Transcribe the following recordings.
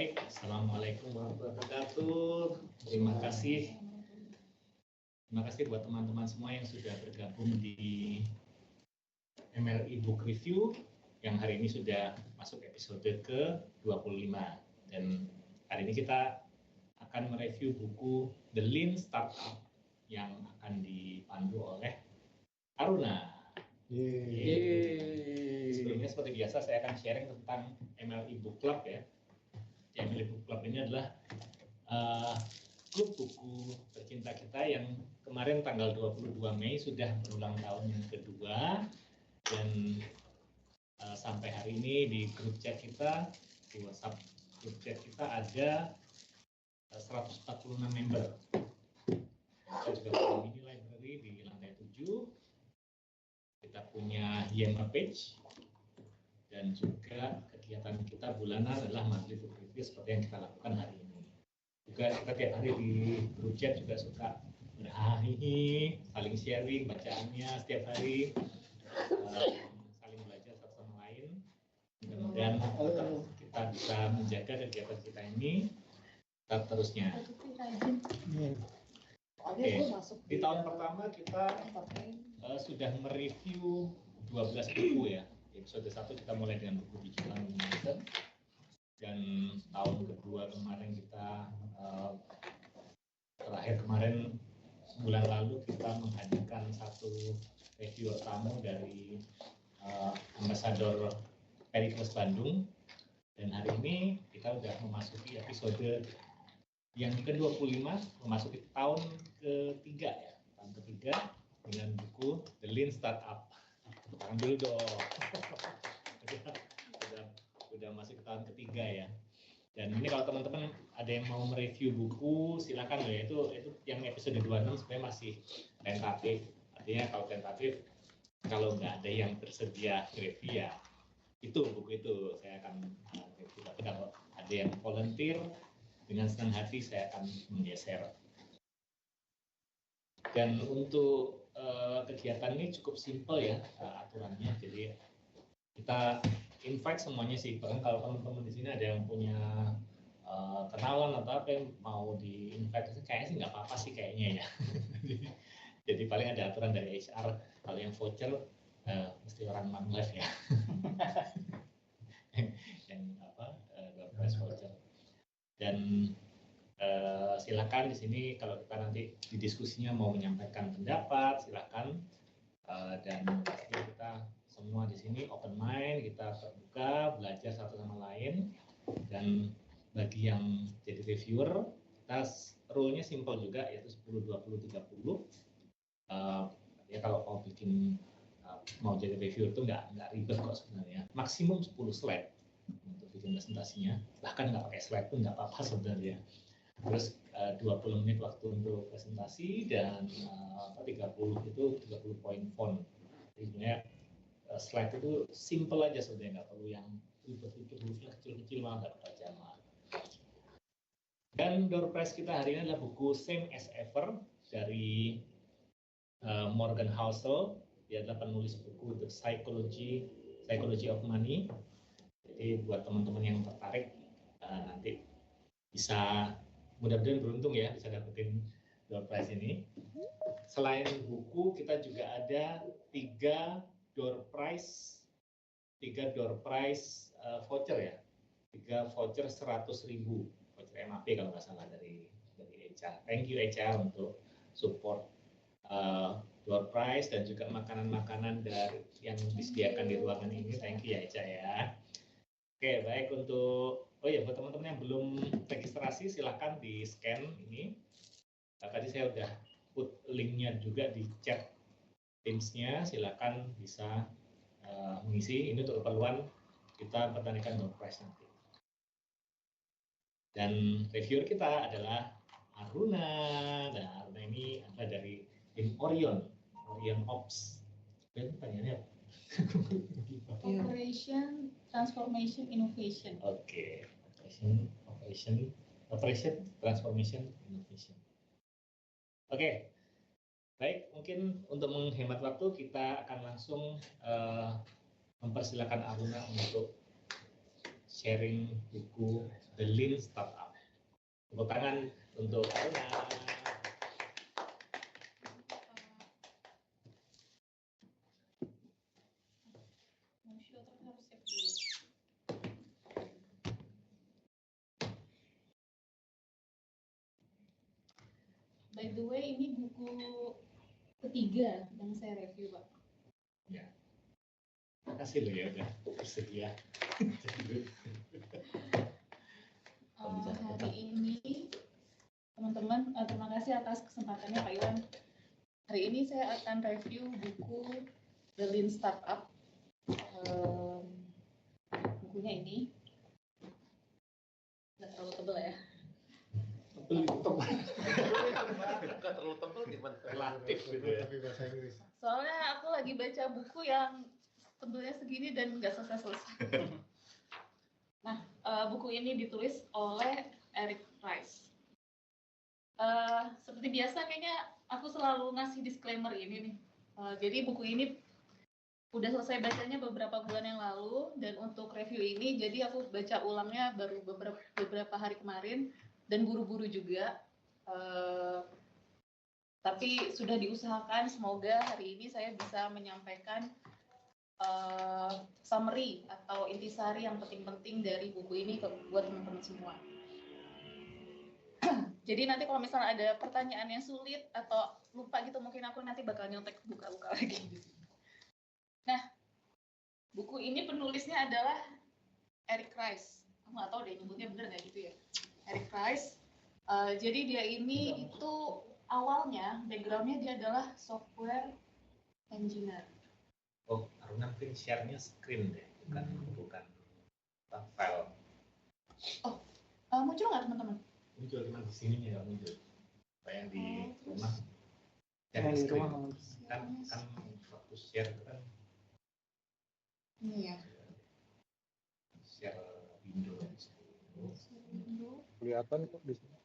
Assalamualaikum warahmatullahi wabarakatuh. Terima kasih buat teman-teman semua yang sudah bergabung di MLI Book Review yang hari ini sudah masuk episode ke-25. Dan hari ini kita akan mereview buku The Lean Startup yang akan dipandu oleh Aruna. Sebelumnya seperti biasa saya akan sharing tentang MLI Book Club ya. MLI Book Club ini adalah klub buku tercinta kita yang kemarin tanggal 22 Mei sudah berulang tahun yang kedua, dan sampai hari ini di grup chat kita, di WhatsApp grup chat kita ada 146 member. Kita juga punya mini library di lantai 7. Kita punya Yammer page, dan juga kegiatan kita bulanan adalah monthly book review seperti yang kita lakukan hari ini. Juga kita tiap hari di grup chat juga suka berhahi, saling sharing bacaannya setiap hari, saling belajar satu sama lain. Mudah-mudahan kita bisa menjaga kegiatan kita ini tetap terusnya. Oke. Di tahun pertama kita sudah mereview 12 buku ya. Episode 1 kita mulai dengan buku Digital Minimalism, dan tahun kedua kemarin kita terakhir kemarin bulan lalu kita menghadirkan satu reviewer tamu dari Ambasador Perikles Bandung, dan hari ini kita sudah memasuki episode yang ke-25, memasuki tahun ketiga ya, tahun ketiga dengan buku The Lean Startup. Tangan dulu dong. Udah masuk ke tahun ketiga ya. Dan ini kalau teman-teman ada yang mau mereview buku, silakan ya. Itu yang episode 26 sebenarnya masih tentatif. Artinya kalau tentatif, kalau nggak ada yang tersedia review ya itu buku itu saya akan review. Tapi kalau ada yang volunteer, dengan senang hati saya akan menggeser. Dan untuk kegiatan ini cukup simpel ya aturannya. Jadi kita invite semuanya sih. Bahkan kalau teman-teman di sini ada yang punya kenalan atau apa yang mau di invite, kayaknya sih nggak apa-apa sih kayaknya ya. Jadi paling ada aturan dari HR, kalau yang voucher mesti orang non-live ya. Yang door prize voucher. Dan silakan di sini kalau kita nanti di diskusinya mau menyampaikan pendapat, silakan. Dan pasti kita semua di sini open mind, kita terbuka, belajar satu sama lain. Dan bagi yang jadi reviewer, kita rule-nya simple juga, yaitu 10, 20, 30. Ya kalau mau bikin mau jadi reviewer itu nggak ribet kok sebenarnya. Maksimum 10 slide untuk bikin presentasinya, bahkan nggak pakai slide pun nggak apa-apa sebenarnya. Terus 20 menit waktu untuk presentasi, dan 30 poin font. Jadi sebenarnya slide itu simple aja sebenarnya, nggak perlu yang ribet-ribet, hurufnya kecil-kecil, malah nggak kebacaman. Dan door prize kita hari ini adalah buku Same as Ever dari Morgan Housel. Dia adalah penulis buku The Psychology of Money. Jadi buat teman-teman yang tertarik nanti bisa, mudah-mudahan beruntung ya bisa dapetin door prize ini. Selain buku, kita juga ada 3 door prize voucher ya. 3 voucher 100.000 voucher MAP kalau nggak salah dari Echa. Thank you Echa untuk support door prize dan juga makanan-makanan dari yang disediakan di ruangan ini. Thank you ya Echa ya. Oke, baik. Untuk buat teman-teman yang belum registrasi, silakan di scan ini. Tadi saya udah put linknya juga di chat Teams-nya, silakan bisa mengisi. Ini untuk keperluan kita pertandingan door prize nanti. Dan reviewer kita adalah Aruna. Nah, Aruna ini adalah dari tim Orion Ops. Pertanyaannya apa? Operation, Transformation, Innovation. Oke. Operation, Transformation, Innovation. Oke. Baik, mungkin untuk menghemat waktu kita akan langsung mempersilakan Aruna untuk sharing buku The Lean Startup. Tepuk tangan untuk Aruna. By the way, ini buku ketiga yang saya review, Pak. Ya. Makasih loh ya udah bersedia. Hari ini teman-teman, terima kasih atas kesempatannya Pak Iwan. Hari ini saya akan review buku The Lean Startup. Bukunya ini nggak terlalu tebal ya. Nggak terlalu tebal gimana? Relatif gitu ya. Bahasa Inggris. Soalnya aku lagi baca buku yang tebelnya segini dan nggak selesai-selesai. Nah, buku ini ditulis oleh Eric Rice. Seperti biasa kayaknya aku selalu ngasih disclaimer ini nih. Jadi buku ini udah selesai bacanya beberapa bulan yang lalu, dan untuk review ini jadi aku baca ulangnya baru beberapa hari kemarin dan buru-buru juga. Tapi sudah diusahakan, semoga hari ini saya bisa menyampaikan summary atau intisari yang penting-penting dari buku ini buat teman-teman semua. Jadi nanti kalau misalnya ada pertanyaan yang sulit atau lupa gitu, mungkin aku nanti bakal nyontek buka-buka lagi. Nah, buku ini penulisnya adalah Eric Rice. Aku nggak tahu deh nyebutnya bener nggak gitu ya. Eric Rice. Jadi dia ini itu awalnya backgroundnya dia adalah software engineer. Oh, Aruna mungkin share-nya screen deh, bukan file. Oh, muncul nggak teman-teman? Muncul, cuma di sini nggak muncul. Kayak yang di rumah. Yang di rumah kan waktu share itu kan Ini ya. share window. kelihatan kok di sini.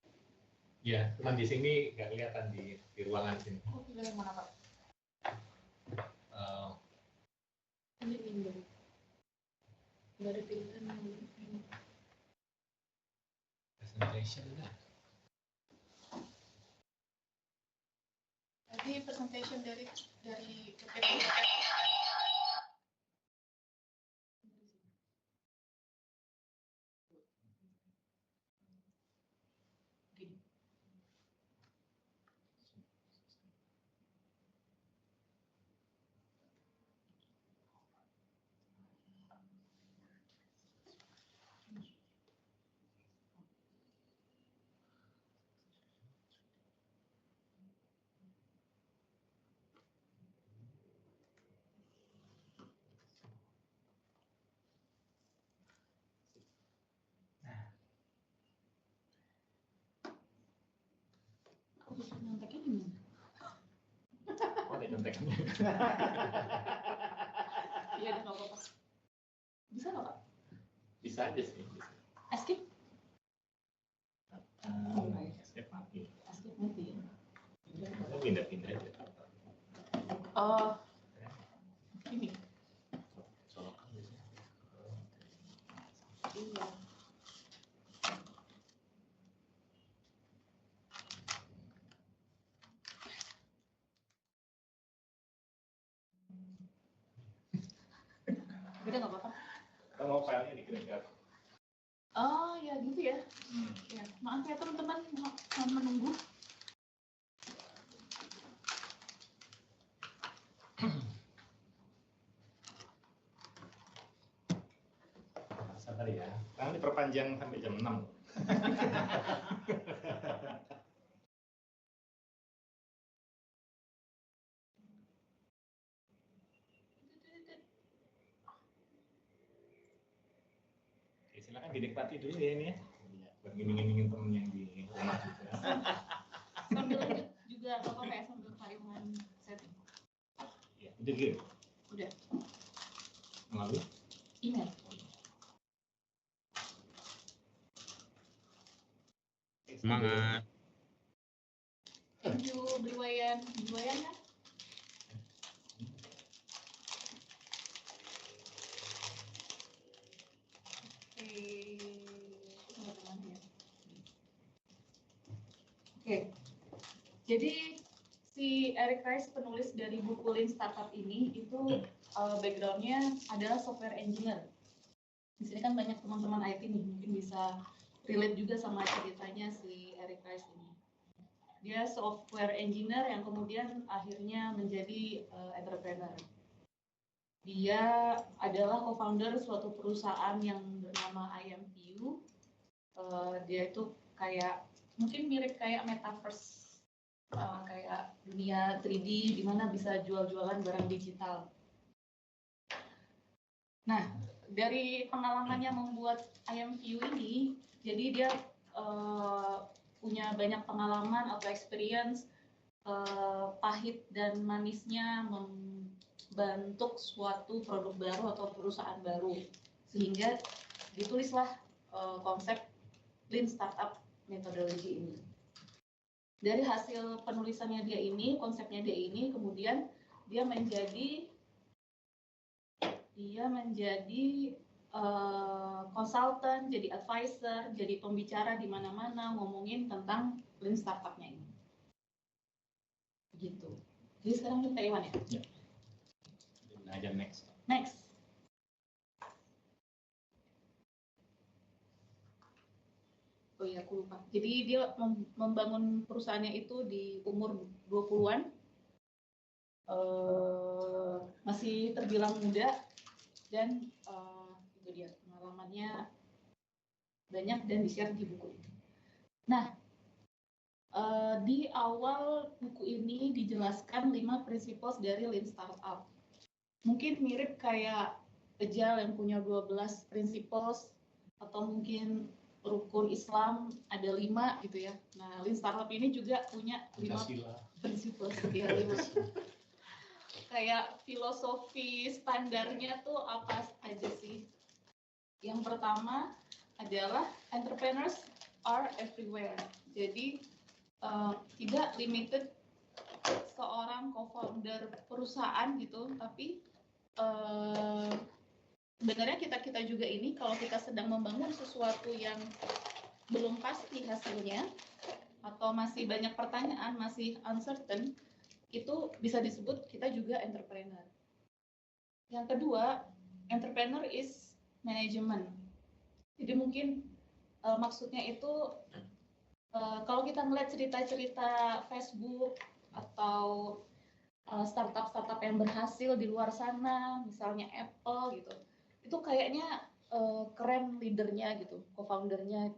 Ya, cuma di sini nggak kelihatan di ruangan sini. Oh, pilih yang mana Pak? Ini window. Nggak ada pilihan. Presentation lah. Tadi presentation dari PPT. Aku bisa nyonteknya di mana? Oh, ada contekannya. Iya, nggak apa-apa. Bisa nggak Pak? Bisa aja sih. Bisa. Escape? Escape mati. Escape mati ya. Kita pindah-pindah aja. Oh, ini. Colokan biasanya. Iya. Udah nggak apa-apa. Kita mau filenya digeser. Oh ya gitu ya. Ya, maaf ya teman-teman, mohon menunggu. Sabar ya. Sekarang diperpanjang sampai jam 6. Oke, silakan dinikmati dulu ya ini ya. Buat ngiming-ngimingin temen yang di rumah juga. Sambil juga apa kayak sambil Pak Iwan setting. Ya, udah gitu. Udah. Melalui Email. Semangat. Thank you, Bliwayan. Bliwayan kan? Oke. Oke, jadi si Eric Rice, penulis dari buku Lean Startup ini, itu backgroundnya adalah software engineer. Di sini kan banyak teman-teman IT nih, mungkin bisa relate juga sama ceritanya si Eric Rice ini. Dia software engineer yang kemudian akhirnya menjadi entrepreneur. Dia adalah co-founder suatu perusahaan yang bernama IMPU. Dia itu kayak mungkin mirip kayak metaverse, kayak dunia 3D di mana bisa jual-jualan barang digital. Nah, dari pengalamannya membuat IMPU ini, jadi dia punya banyak pengalaman atau experience pahit dan manisnya membentuk suatu produk baru atau perusahaan baru, sehingga ditulislah konsep Lean Startup methodology ini. Dari hasil penulisannya dia ini, konsepnya dia ini, kemudian dia menjadi konsultan, jadi advisor, jadi pembicara di mana-mana ngomongin tentang Lean Startup-nya ini. Begitu. Jadi sekarang kita Iwan ya? Ya. Aja next. Next. Oh iya, aku lupa. Jadi dia membangun perusahaannya itu di umur 20-an. Masih terbilang muda dan itu dia pengalamannya banyak dan di-share di buku ini. Nah, di awal buku ini dijelaskan 5 principles dari Lean Startup. Mungkin mirip kayak Agile yang punya 12 principles, atau mungkin rukun Islam ada 5 gitu ya. Nah, Lean Startup ini juga punya 5 principles. Ya, 5. Kayak filosofi standarnya tuh apa aja sih? Yang pertama adalah entrepreneurs are everywhere. Jadi tidak limited seorang co-founder perusahaan gitu, tapi sebenarnya kita juga ini kalau kita sedang membangun sesuatu yang belum pasti hasilnya atau masih banyak pertanyaan, masih uncertain, itu bisa disebut kita juga entrepreneur. Yang kedua, entrepreneur is management. Jadi mungkin maksudnya itu kalau kita melihat cerita-cerita Facebook atau startup-startup yang berhasil di luar sana, misalnya Apple gitu, itu kayaknya keren leadernya gitu, co-foundernya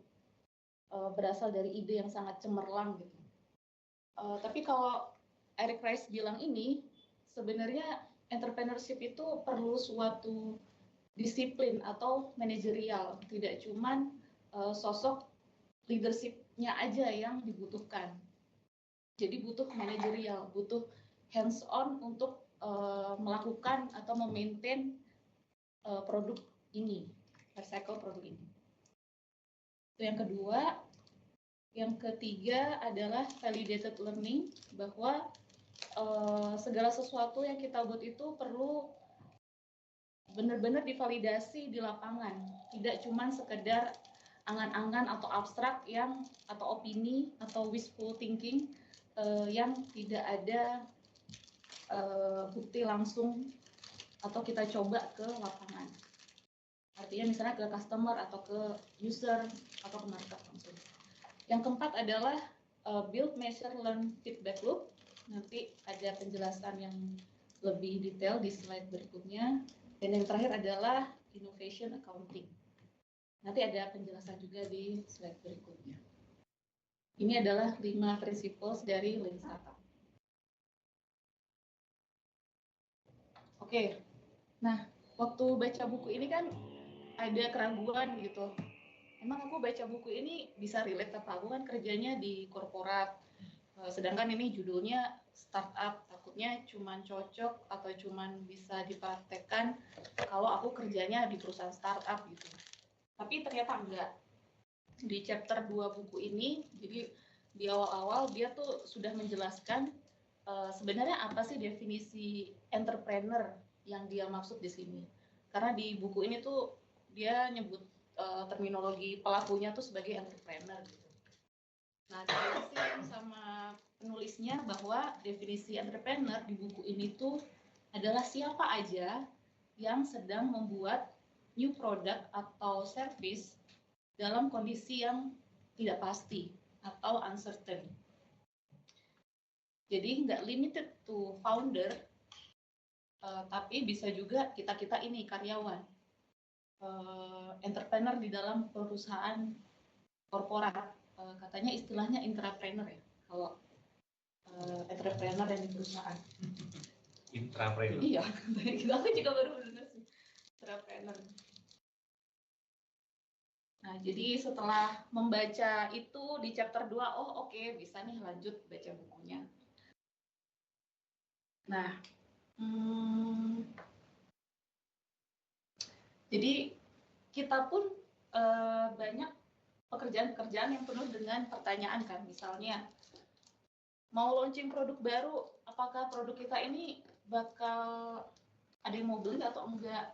berasal dari ide yang sangat cemerlang gitu. Tapi kalau Eric Rice bilang ini, sebenarnya entrepreneurship itu perlu suatu disiplin atau manajerial, tidak cuman sosok leadership-nya aja yang dibutuhkan. Jadi butuh manajerial, butuh hands-on untuk melakukan atau memaintain produk ini, recycle produk ini. Itu yang kedua. Yang ketiga adalah validated learning, bahwa segala sesuatu yang kita buat itu perlu benar-benar divalidasi di lapangan, tidak cuma sekedar angan-angan atau abstrak atau opini atau wishful thinking yang tidak ada bukti langsung atau kita coba ke lapangan. Artinya misalnya ke customer atau ke user atau ke market langsung. Yang keempat adalah build, measure, learn, feedback loop. Nanti ada penjelasan yang lebih detail di slide berikutnya. Dan yang terakhir adalah innovation accounting. Nanti ada penjelasan juga di slide berikutnya. Ini adalah 5 principles dari Lean Startup. Oke, nah waktu baca buku ini kan ada keraguan gitu. Emang aku baca buku ini bisa relate apa? Aku kan kerjanya di korporat, sedangkan ini judulnya startup, takutnya cuman cocok atau cuman bisa dipraktekkan kalau aku kerjanya di perusahaan startup gitu. Tapi ternyata enggak. Di chapter 2 buku ini, jadi di awal-awal dia tuh sudah menjelaskan sebenarnya apa sih definisi entrepreneur yang dia maksud di sini. Karena di buku ini tuh dia nyebut terminologi pelakunya tuh sebagai entrepreneur gitu. Nah, dijelasin sama penulisnya bahwa definisi entrepreneur di buku ini tuh adalah siapa aja yang sedang membuat new product atau service dalam kondisi yang tidak pasti atau uncertain. Jadi nggak limited to founder, tapi bisa juga kita-kita ini karyawan, entrepreneur di dalam perusahaan korporat. Katanya istilahnya intrapreneur ya, kalau entrepreneur yang di perusahaan. Intrapreneur. Iya, aku juga baru dengar sih, intrapreneur. Nah, jadi setelah membaca itu di chapter 2, oh oke, bisa nih lanjut baca bukunya. Nah, jadi kita pun banyak pekerjaan-pekerjaan yang penuh dengan pertanyaan kan, misalnya mau launching produk baru, apakah produk kita ini bakal ada yang mau beli atau enggak?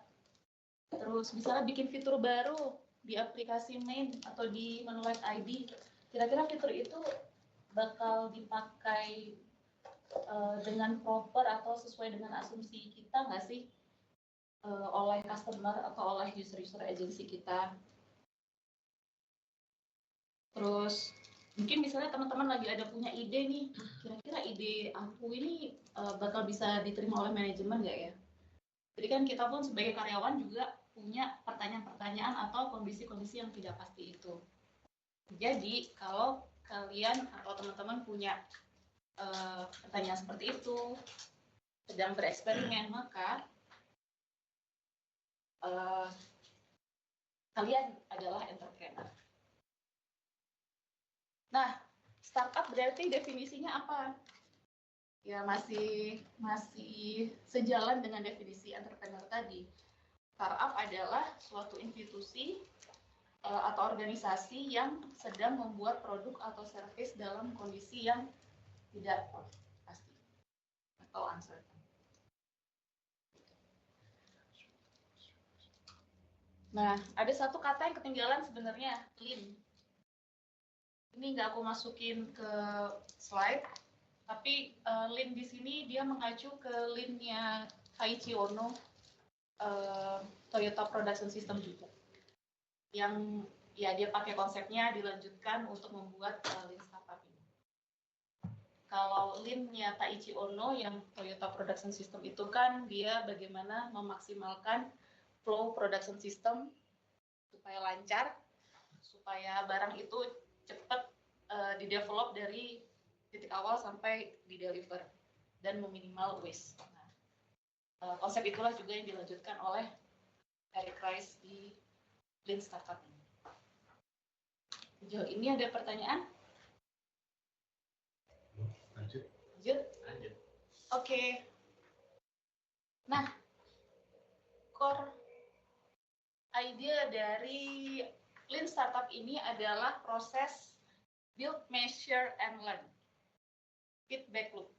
Terus misalnya bikin fitur baru di aplikasi main atau di menu light ID, kira-kira fitur itu bakal dipakai dengan proper atau sesuai dengan asumsi kita nggak sih oleh customer atau oleh user-user agency kita? Terus mungkin misalnya teman-teman lagi ada punya ide nih, kira-kira ide aku ini bakal bisa diterima oleh manajemen nggak ya? Jadi kan kita pun sebagai karyawan juga punya pertanyaan-pertanyaan atau kondisi-kondisi yang tidak pasti itu. Jadi kalau kalian atau teman-teman punya pertanyaan seperti itu, sedang bereksperimen, maka kalian adalah entrepreneur. Nah, startup berarti definisinya apa? Ya masih sejalan dengan definisi entrepreneur tadi. Startup adalah suatu institusi atau organisasi yang sedang membuat produk atau service dalam kondisi yang tidak pasti atau uncertain. Nah, ada satu kata yang ketinggalan sebenarnya, lean. Ini nggak aku masukin ke slide, tapi lean di sini dia mengacu ke lean-nya Taiichi Ohno, Toyota Production System juga. Yang ya dia pakai konsepnya dilanjutkan untuk membuat lean startup ini. Kalau lean-nya Taiichi Ohno yang Toyota Production System itu kan dia bagaimana memaksimalkan flow production system supaya lancar, supaya barang itu cepat didevelop dari titik awal sampai dideliver dan meminimal waste. Nah, konsep itulah juga yang dilanjutkan oleh Eric Rice di Lean Startup ini. Sejauh ini ada pertanyaan? Lanjut. Oke. Nah, core idea dari Lean Startup ini adalah proses build, measure, and learn. Feedback loop.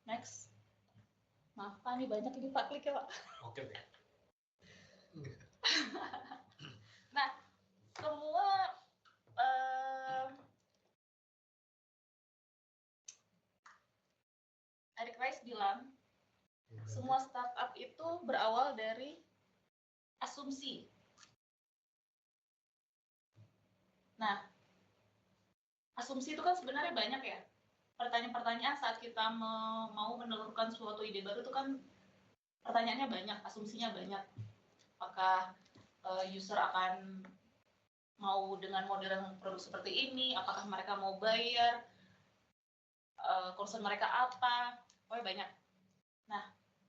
Next. Maaf Pak, ini banyak ini Pak, klik ya Pak. Oke. Nah, semua Eric Rice bilang semua startup itu berawal dari asumsi. Nah, asumsi itu kan sebenarnya banyak ya. Pertanyaan-pertanyaan saat kita mau menelurkan suatu ide baru itu kan pertanyaannya banyak, asumsinya banyak. Apakah user akan mau dengan model produk seperti ini? Apakah mereka mau bayar? Concern mereka apa? Pokoknya banyak. Nah,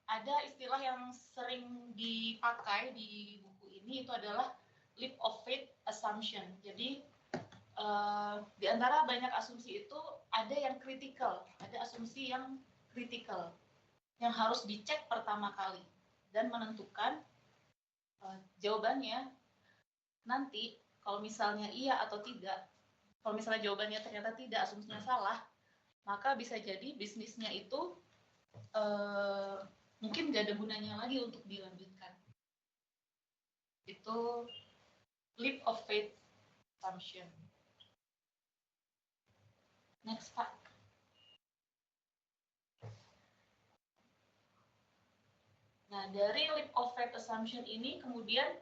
ada istilah yang sering dipakai di buku ini itu adalah leap of faith assumption. Jadi di antara banyak asumsi itu ada yang kritikal, ada asumsi yang kritikal yang harus dicek pertama kali dan menentukan jawabannya nanti kalau misalnya iya atau tidak. Kalau misalnya jawabannya ternyata tidak, asumsinya salah, maka bisa jadi bisnisnya itu mungkin nggak ada gunanya lagi untuk dilanjutkan. Itu leap of faith assumption. Next, Pak. Nah, dari leap of faith assumption ini kemudian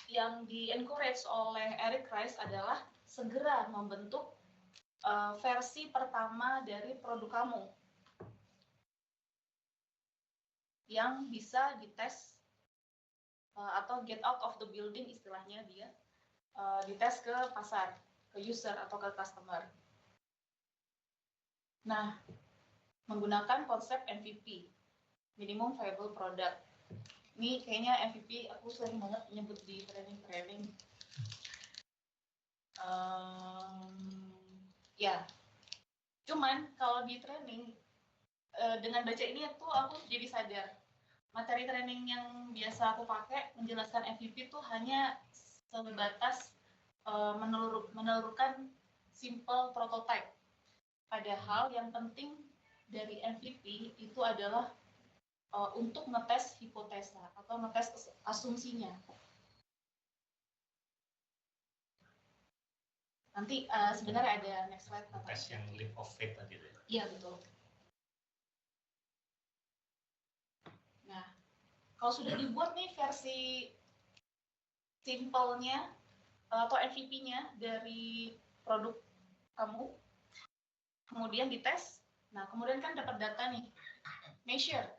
yang di-encourage oleh Eric Rice adalah segera membentuk versi pertama dari produk kamu yang bisa dites atau get out of the building istilahnya dia, dites ke pasar, ke user atau ke customer. Nah, menggunakan konsep MVP, minimum viable product. Ini kayaknya MVP aku sering banget nyebut di training-training. Ya, cuman kalau di training dengan baca ini aku jadi sadar materi training yang biasa aku pakai menjelaskan MVP itu hanya sebatas menelurkan simple prototype. Padahal yang penting dari MVP itu adalah untuk ngetes hipotesa atau ngetes asumsinya. Nanti sebenarnya ada next slide. Tes yang leap of faith tadi. Iya, betul. Nah, kalau sudah dibuat nih versi simpelnya atau MVP-nya dari produk kamu, kemudian dites, nah kemudian kan dapat data nih, measure.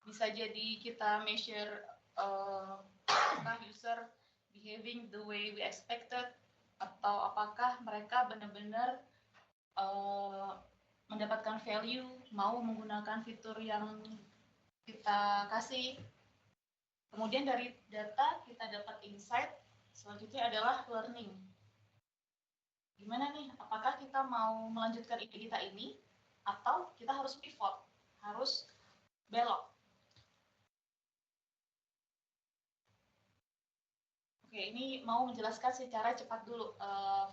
Bisa jadi kita measure apakah user behaving the way we expected, atau apakah mereka benar-benar mendapatkan value, mau menggunakan fitur yang kita kasih. Kemudian dari data kita dapat insight, selanjutnya adalah learning. Gimana nih, apakah kita mau melanjutkan ide kita ini, atau kita harus pivot, harus belok. Oke, ini mau menjelaskan secara cepat dulu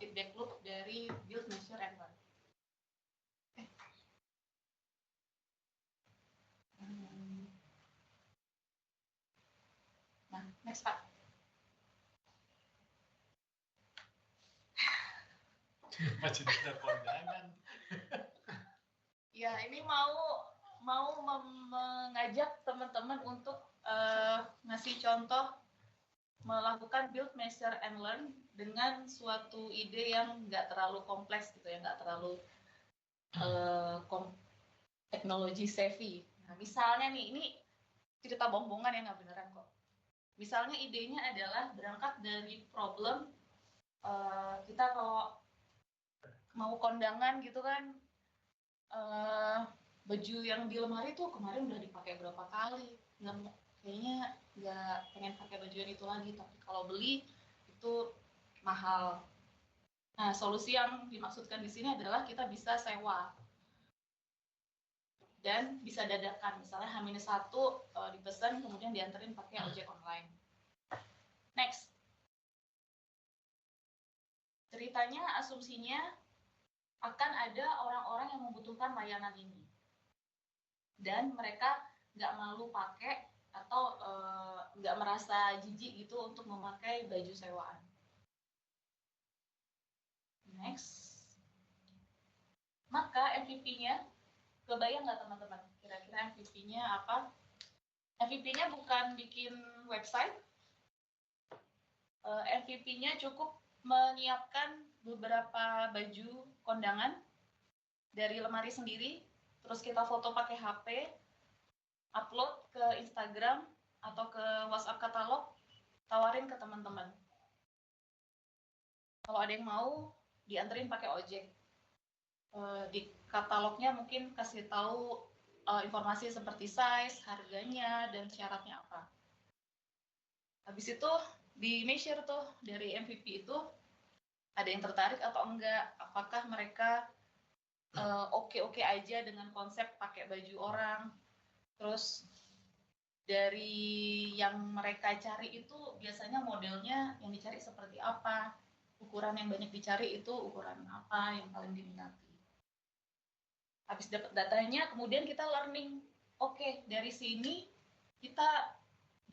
feedback loop dari build, measure, and learn. Nah, next Pak. Masih ada kondangan. Ya, ini mau mengajak teman-teman untuk ngasih contoh melakukan build, measure, and learn dengan suatu ide yang nggak terlalu kompleks gitu ya, nggak terlalu teknologi savvy. Nah, misalnya nih, ini cerita bohong-bohongan ya, nggak beneran kok. Misalnya idenya adalah berangkat dari problem kita kalau mau kondangan gitu kan, baju yang di lemari tuh kemarin udah dipakai berapa kali, kayaknya nggak pengen pakai baju yang itu lagi, tapi kalau beli itu mahal. Nah, solusi yang dimaksudkan di sini adalah kita bisa sewa dan bisa dadakan, misalnya H-1 dipesan kemudian dianterin pakai ojek online. Next, ceritanya asumsinya akan ada orang-orang yang membutuhkan layanan ini dan mereka nggak malu pakai atau nggak merasa jijik gitu untuk memakai baju sewaan. Next, maka MVP-nya, kebayang nggak teman-teman? Kira-kira MVP-nya apa? MVP-nya bukan bikin website. MVP-nya cukup menyiapkan beberapa baju kondangan dari lemari sendiri, terus kita foto pakai HP, upload ke Instagram atau ke WhatsApp katalog, tawarin ke teman-teman. Kalau ada yang mau, dianterin pakai ojek. Di katalognya mungkin kasih tahu informasi seperti size, harganya, dan syaratnya apa. Habis itu di measure tuh dari MVP itu ada yang tertarik atau enggak, apakah mereka oke-oke aja dengan konsep pakai baju orang. Terus dari yang mereka cari itu biasanya modelnya yang dicari seperti apa, ukuran yang banyak dicari itu ukuran apa yang paling diminati. Habis dapat datanya, kemudian kita learning. Oke, dari sini kita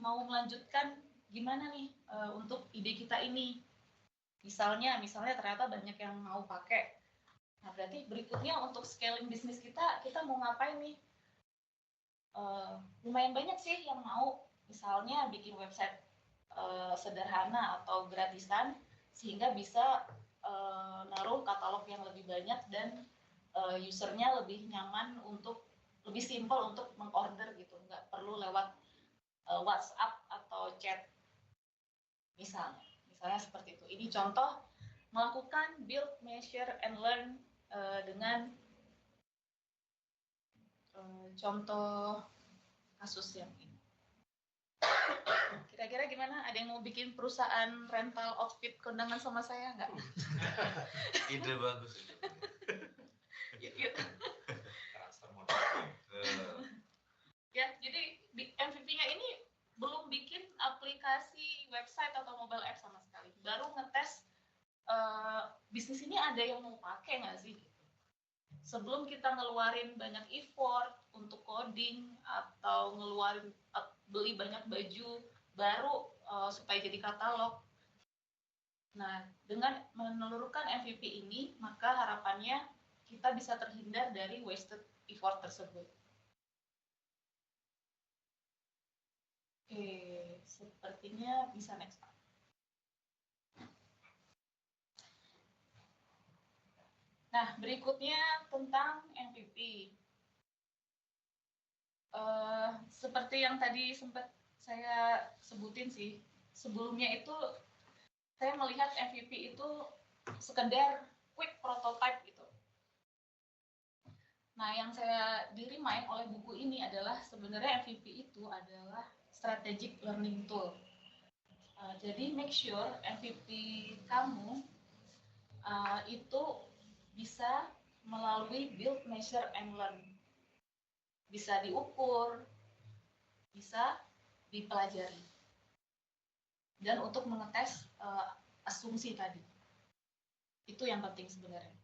mau melanjutkan gimana nih untuk ide kita ini. Misalnya ternyata banyak yang mau pakai. Nah, berarti berikutnya untuk scaling bisnis kita mau ngapain nih? Lumayan banyak sih yang mau, misalnya bikin website sederhana atau gratisan, sehingga bisa naruh katalog yang lebih banyak dan usernya lebih nyaman untuk, lebih simple untuk mengorder gitu, nggak perlu lewat WhatsApp atau chat misalnya seperti itu. Ini contoh melakukan build, measure, and learn dengan contoh kasus yang ini. Kira-kira gimana? Ada yang mau bikin perusahaan rental outfit kondangan sama saya nggak? Ide bagus. Yuk. Transfer modal. Ya, jadi MVP-nya ini belum bikin aplikasi website atau mobile app sama sekali. Baru ngetes bisnis ini ada yang mau pakai nggak sih? Sebelum kita ngeluarin banyak effort untuk coding atau ngeluarin beli banyak baju baru supaya jadi katalog. Nah, dengan menelurkan MVP ini, maka harapannya kita bisa terhindar dari wasted effort tersebut. Oke, sepertinya bisa next. Nah, berikutnya tentang MVP. Seperti yang tadi sempat saya sebutin sih, sebelumnya itu saya melihat MVP itu sekedar quick prototype gitu. Nah, yang saya di-remind oleh buku ini adalah sebenarnya MVP itu adalah strategic learning tool. Jadi make sure MVP kamu itu bisa melalui build, measure, and learn. Bisa diukur, bisa dipelajari. Dan untuk mengetes asumsi tadi. Itu yang penting sebenarnya.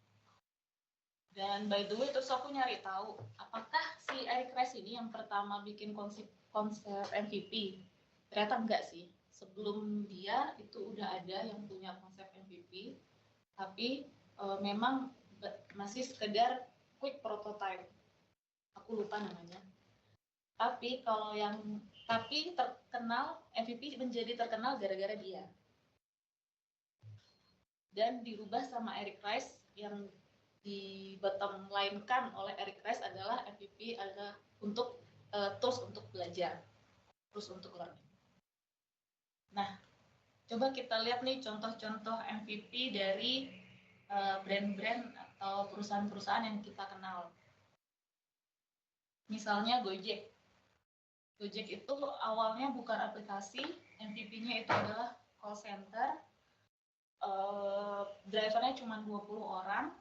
Dan by the way, terus aku nyari tahu, apakah si Eric Ries ini yang pertama bikin konsep MVP? Ternyata enggak sih. Sebelum dia itu udah ada yang punya konsep MVP, tapi memang masih sekedar quick prototype. Aku lupa namanya. Tapi terkenal, MVP menjadi terkenal gara-gara dia. Dan dirubah sama Eric Ries, yang di bottom line-kan oleh Eric Ries adalah MVP adalah untuk tools untuk belajar, tools untuk learning. Nah, coba kita lihat nih contoh-contoh MVP dari brand-brand atau perusahaan-perusahaan yang kita kenal. Misalnya Gojek. Gojek itu awalnya bukan aplikasi, MVP-nya itu adalah call center. Drivernya cuma 20 orang.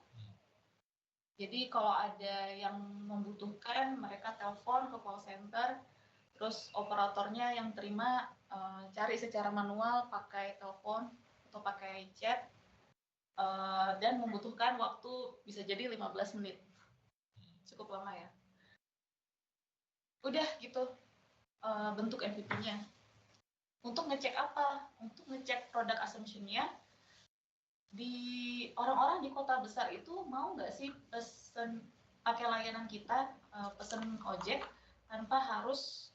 Jadi kalau ada yang membutuhkan, mereka telepon ke call center, terus operatornya yang terima cari secara manual pakai telepon atau pakai chat, dan membutuhkan waktu bisa jadi 15 menit. Cukup lama ya. Udah gitu bentuk MVP-nya. Untuk ngecek apa? Untuk ngecek product assumption-nya. Di orang-orang di kota besar itu mau nggak sih pesen pakai layanan kita, pesen ojek tanpa harus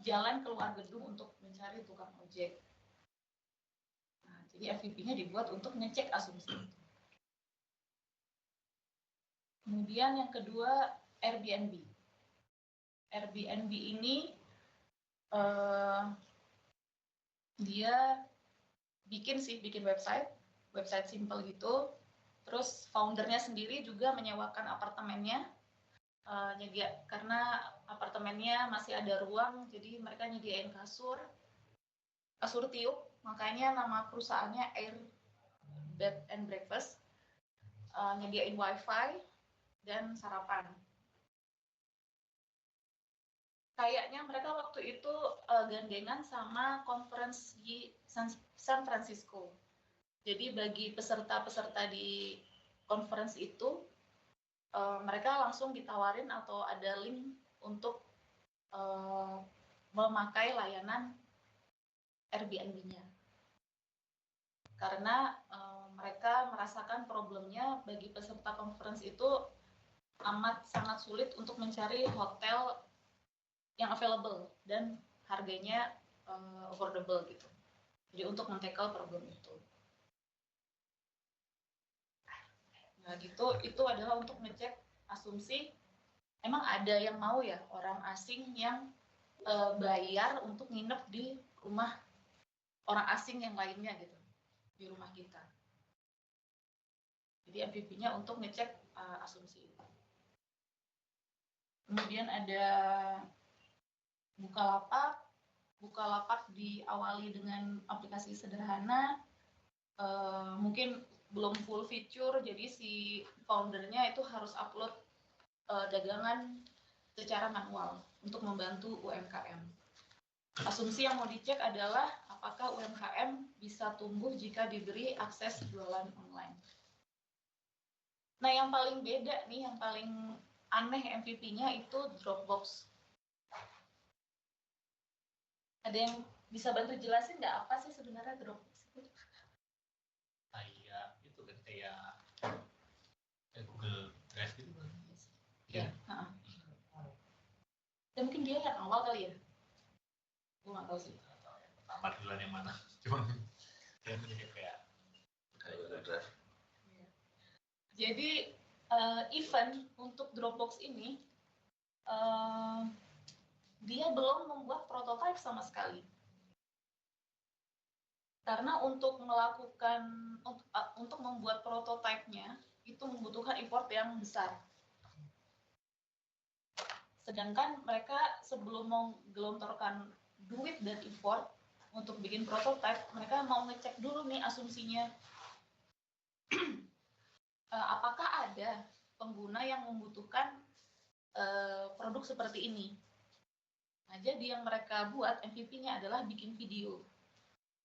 jalan keluar gedung untuk mencari tukang ojek. Nah, jadi MVP-nya dibuat untuk ngecek asumsi itu. Kemudian yang kedua, Airbnb. Airbnb ini dia bikin website simple gitu. Terus foundernya sendiri juga menyewakan apartemennya, karena apartemennya masih ada ruang, jadi mereka nyediain kasur tiup, makanya nama perusahaannya Air Bed and Breakfast, nyediain wifi dan sarapan. Kayaknya mereka waktu itu gandengan sama conference di San Francisco. Jadi bagi peserta-peserta di conference itu, mereka langsung ditawarin atau ada link untuk memakai layanan Airbnb-nya. Karena mereka merasakan problemnya bagi peserta conference itu amat sangat sulit untuk mencari hotel yang available dan harganya affordable gitu. Jadi untuk men-tackle problem itu. Nah gitu, itu adalah untuk ngecek asumsi emang ada yang mau ya orang asing yang bayar untuk nginep di rumah orang asing yang lainnya gitu, di rumah kita. Jadi MVP-nya untuk ngecek asumsi itu. Kemudian ada Bukalapak. Bukalapak diawali dengan aplikasi sederhana, mungkin belum full feature, jadi si foundernya itu harus upload dagangan secara manual untuk membantu UMKM. Asumsi yang mau dicek adalah apakah UMKM bisa tumbuh jika diberi akses jualan online. Nah, yang paling beda nih, yang paling aneh MVP-nya itu Dropbox. Ada yang bisa bantu jelasin nggak apa sih sebenarnya Dropbox itu? Kayak itu kan kayak Google Drive gitu kan. Ya. Dan mungkin dia yang awal kali ya? Gue nggak tahu sih. Pertama duluan yang mana? Cuma dia kayak Google Drive. Jadi event untuk Dropbox ini dia belum membuat prototipe sama sekali. Karena untuk membuat prototipenya itu membutuhkan effort yang besar. Sedangkan mereka sebelum menggelontorkan duit dan effort untuk bikin prototipe, mereka mau ngecek dulu nih asumsinya. Apakah ada pengguna yang membutuhkan produk seperti ini? Nah, jadi yang mereka buat MVP-nya adalah bikin video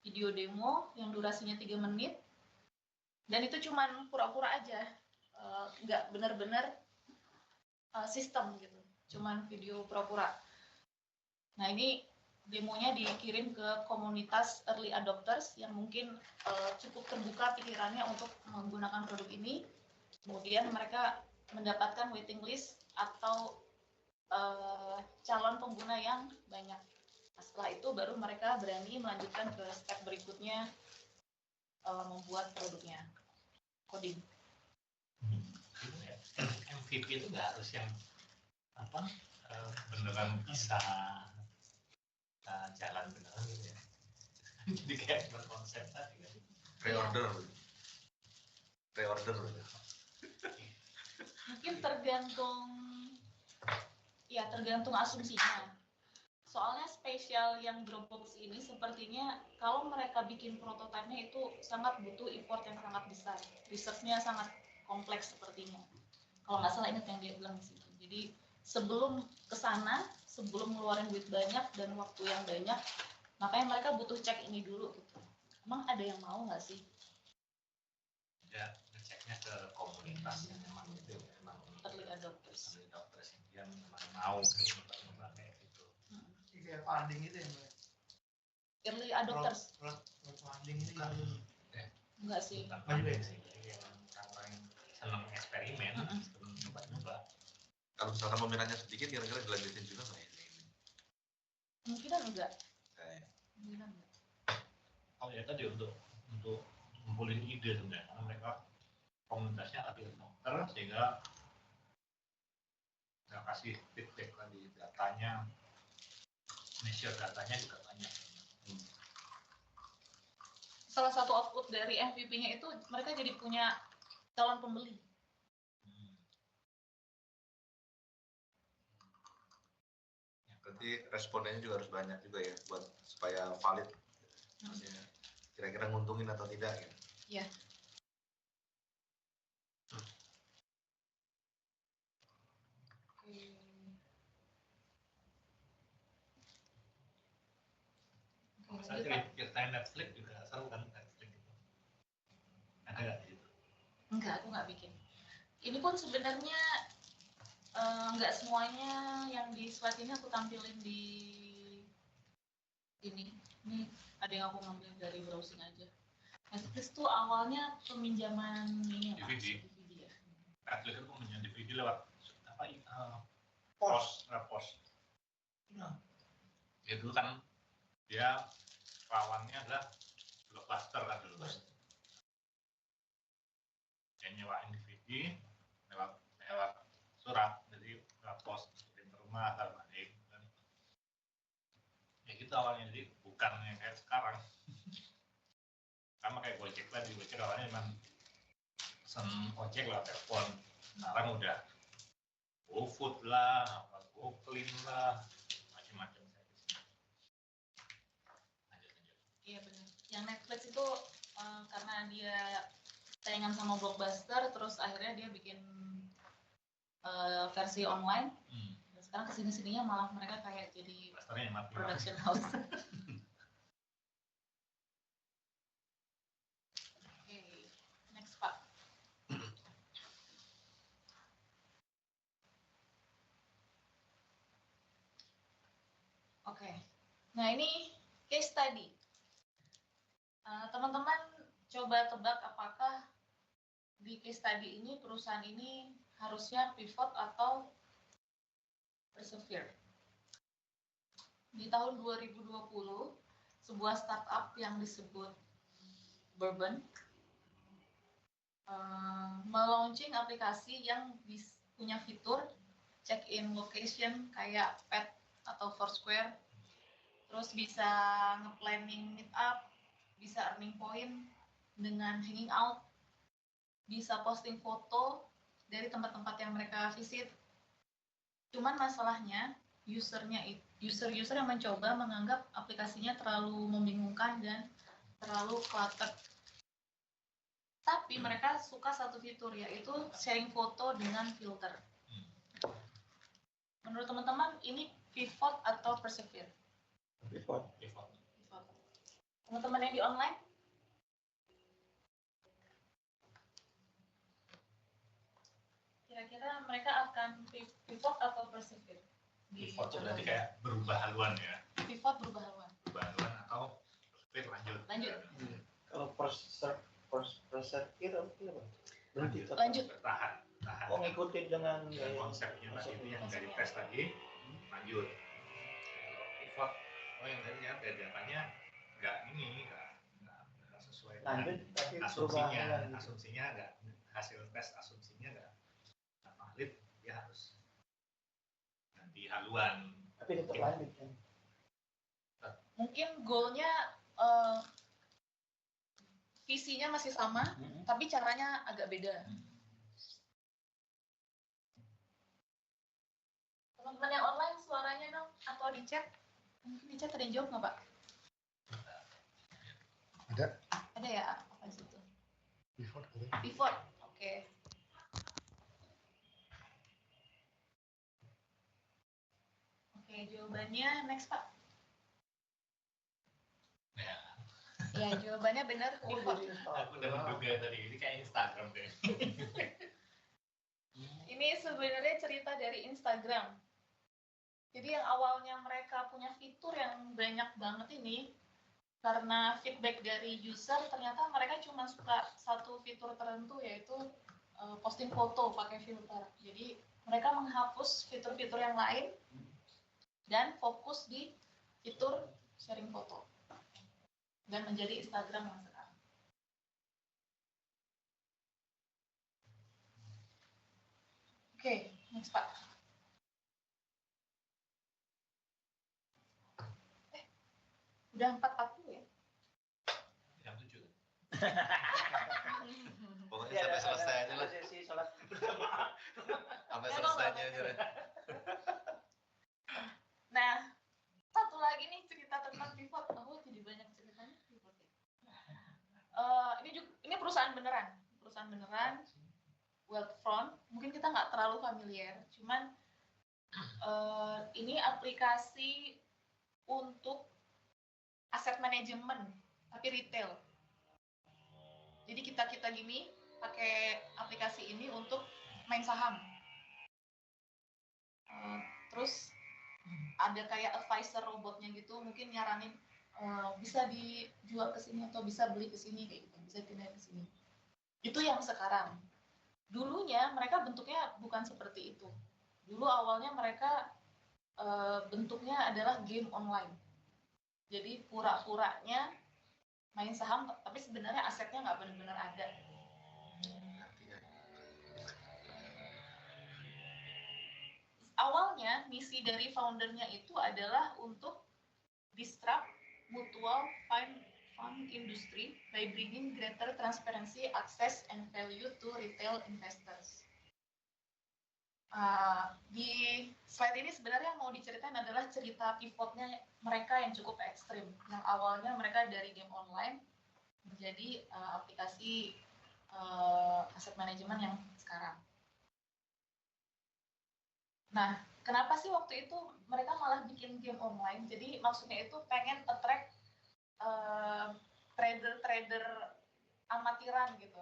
demo yang durasinya 3 menit, dan itu cuman pura-pura aja, nggak benar-benar sistem gitu, cuman video pura-pura. Nah, ini demonya dikirim ke komunitas early adopters yang mungkin cukup terbuka pikirannya untuk menggunakan produk ini. Kemudian mereka mendapatkan waiting list atau calon pengguna yang banyak. Nah, setelah itu baru mereka berani melanjutkan ke step berikutnya, membuat produknya, coding. MVP itu nggak harus yang beneran bisa jalan beneran gitu ya. Jadi kayak berkonsep tadi kan. Pre-order. Mungkin tergantung asumsinya. Soalnya spesial yang Dropbox ini sepertinya kalau mereka bikin prototipenya itu sangat butuh effort yang sangat besar. Research-nya sangat kompleks sepertinya. Kalau nggak salah ingat yang dia bilang di situ. Jadi sebelum ke sana, sebelum ngeluarin duit banyak dan waktu yang banyak, makanya mereka butuh cek ini dulu gitu. Emang ada yang mau nggak sih? Ya, ngeceknya ke komunitas yang memang itu memang Early adopters yang memang mau coba kayak gitu. Kayak funding itu ya Mbak? Early adopters? Funding itu kan? Enggak sih. Bukan pandai sih, yang orang senang eksperimen, senang coba-coba. Kalau misalkan peminatnya sedikit, kira-kira dilanjutin juga nggak ya? Kemungkinan enggak. Kayaknya. Oh ya tadi untuk ngumpulin ide sebenarnya, karena mereka komunitasnya lebih dokter sehingga kita kasih feedback tadi, datanya, measure datanya juga banyak. Salah satu output dari MVP-nya itu mereka jadi punya calon pembeli. Berarti respondennya juga harus banyak juga ya, buat supaya valid. Maksudnya kira-kira nguntungin atau tidak ya? Iya. Saya ceritain Netflix juga seru kan Netflix itu. Ada nggak di situ? Enggak, aku nggak bikin. Ini pun sebenarnya nggak semuanya yang di slide ini aku tampilin di ini. Ini ada yang aku ngambil dari browsing aja. Netflix tuh awalnya peminjaman ini ya, DVD. DVD ya. Netflix itu punya DVD lewat apa? Pos. Pos. Nah, Ya dulu kan dia lawannya adalah Blockbuster kan dulu. Dia nyewain DVD lewat surat, jadi lewat pos kirim ke rumah atau balik. Ya gitu awalnya, jadi bukan yang kayak sekarang. Sama kayak Gojek tadi, Gojek awalnya memang pesen ojek lewat telepon. Sekarang udah GoFood lah, apa GoClean lah, macam-macam. Iya benar. Yang Netflix itu karena dia saingan sama Blockbuster, terus akhirnya dia bikin versi online. Dan sekarang kesini-sininya malah mereka kayak jadi production house. Oke, next Pak. Oke, nah ini case study. Teman-teman coba tebak apakah di case study ini perusahaan ini harusnya pivot atau persevere. Di tahun 2020, sebuah startup yang disebut Bourbon melaunching aplikasi yang punya fitur check-in location kayak Pet atau Foursquare, terus bisa nge-planning meet up, bisa earning point dengan hanging out, bisa posting foto dari tempat-tempat yang mereka visit. Cuman masalahnya user yang mencoba menganggap aplikasinya terlalu membingungkan dan terlalu cluttered. Tapi mereka suka satu fitur, yaitu sharing foto dengan filter. Menurut teman-teman ini pivot atau persevere? Pivot. Teman-teman yang di online? Kira-kira mereka akan pivot atau persevere? Pivot itu berarti kayak berubah haluan ya? Pivot berubah haluan. Berubah haluan atau persevere lanjut? Kalau persevere apa? Berhenti. Lanjut. Bertahan. Oh, ngikutin dengan konsepnya tadi itu yang dari tes tadi, lanjut. Kalau pivot, yang tadi ya datanya nggak sesuai lanjut, tapi asumsinya nggak, hasil tes asumsinya nggak valid, dia harus ganti haluan. Tapi tetap lanjut kan? Mungkin goalnya visinya masih sama, tapi caranya agak beda. Teman-teman yang online suaranya dong, atau di chat? Mungkin di chat ada yang jawab nggak Pak? Ada. Ada ya, apa di situ? Pivot. Pivot, oke. Oke, jawabannya next Pak. Ya, jawabannya benar, pivot. Aku udah menduga tadi, ini kayak Instagram deh. Ini sebenarnya cerita dari Instagram. Jadi yang awalnya mereka punya fitur yang banyak banget ini, karena feedback dari user, ternyata mereka cuma suka satu fitur tertentu, yaitu posting foto pakai filter. Jadi mereka menghapus fitur-fitur yang lain dan fokus di fitur sharing foto. Dan menjadi Instagram yang sekarang. Oke, next Pak. Udah 4:40 ya? Jam 7. Pokoknya sampai selesai aja lah. Sesi sholat. Sampai selesainya aja deh. Nah, satu lagi nih cerita tentang pivot. Oh, jadi banyak ceritanya pivot ya. Ini perusahaan beneran. Wealthfront. Mungkin kita nggak terlalu familiar. Cuman ini aplikasi untuk aset manajemen, tapi retail. Jadi kita gini pakai aplikasi ini untuk main saham. Terus ada kayak advisor robotnya gitu, mungkin nyaranin bisa dijual ke sini atau bisa beli ke sini kayak gitu, bisa pindah ke sini. Itu yang sekarang. Dulunya mereka bentuknya bukan seperti itu. Dulu awalnya mereka bentuknya adalah game online. Jadi pura-puranya main saham, tapi sebenarnya asetnya nggak benar-benar ada. Awalnya misi dari foundernya itu adalah untuk disrupt mutual fund industry by bringing greater transparency, access, and value to retail investors. Di slide ini sebenarnya mau diceritain adalah cerita pivotnya mereka yang cukup ekstrim. Yang awalnya mereka dari game online menjadi aplikasi aset manajemen yang sekarang. Nah, kenapa sih waktu itu mereka malah bikin game online? Jadi maksudnya itu pengen attract trader-trader amatiran gitu.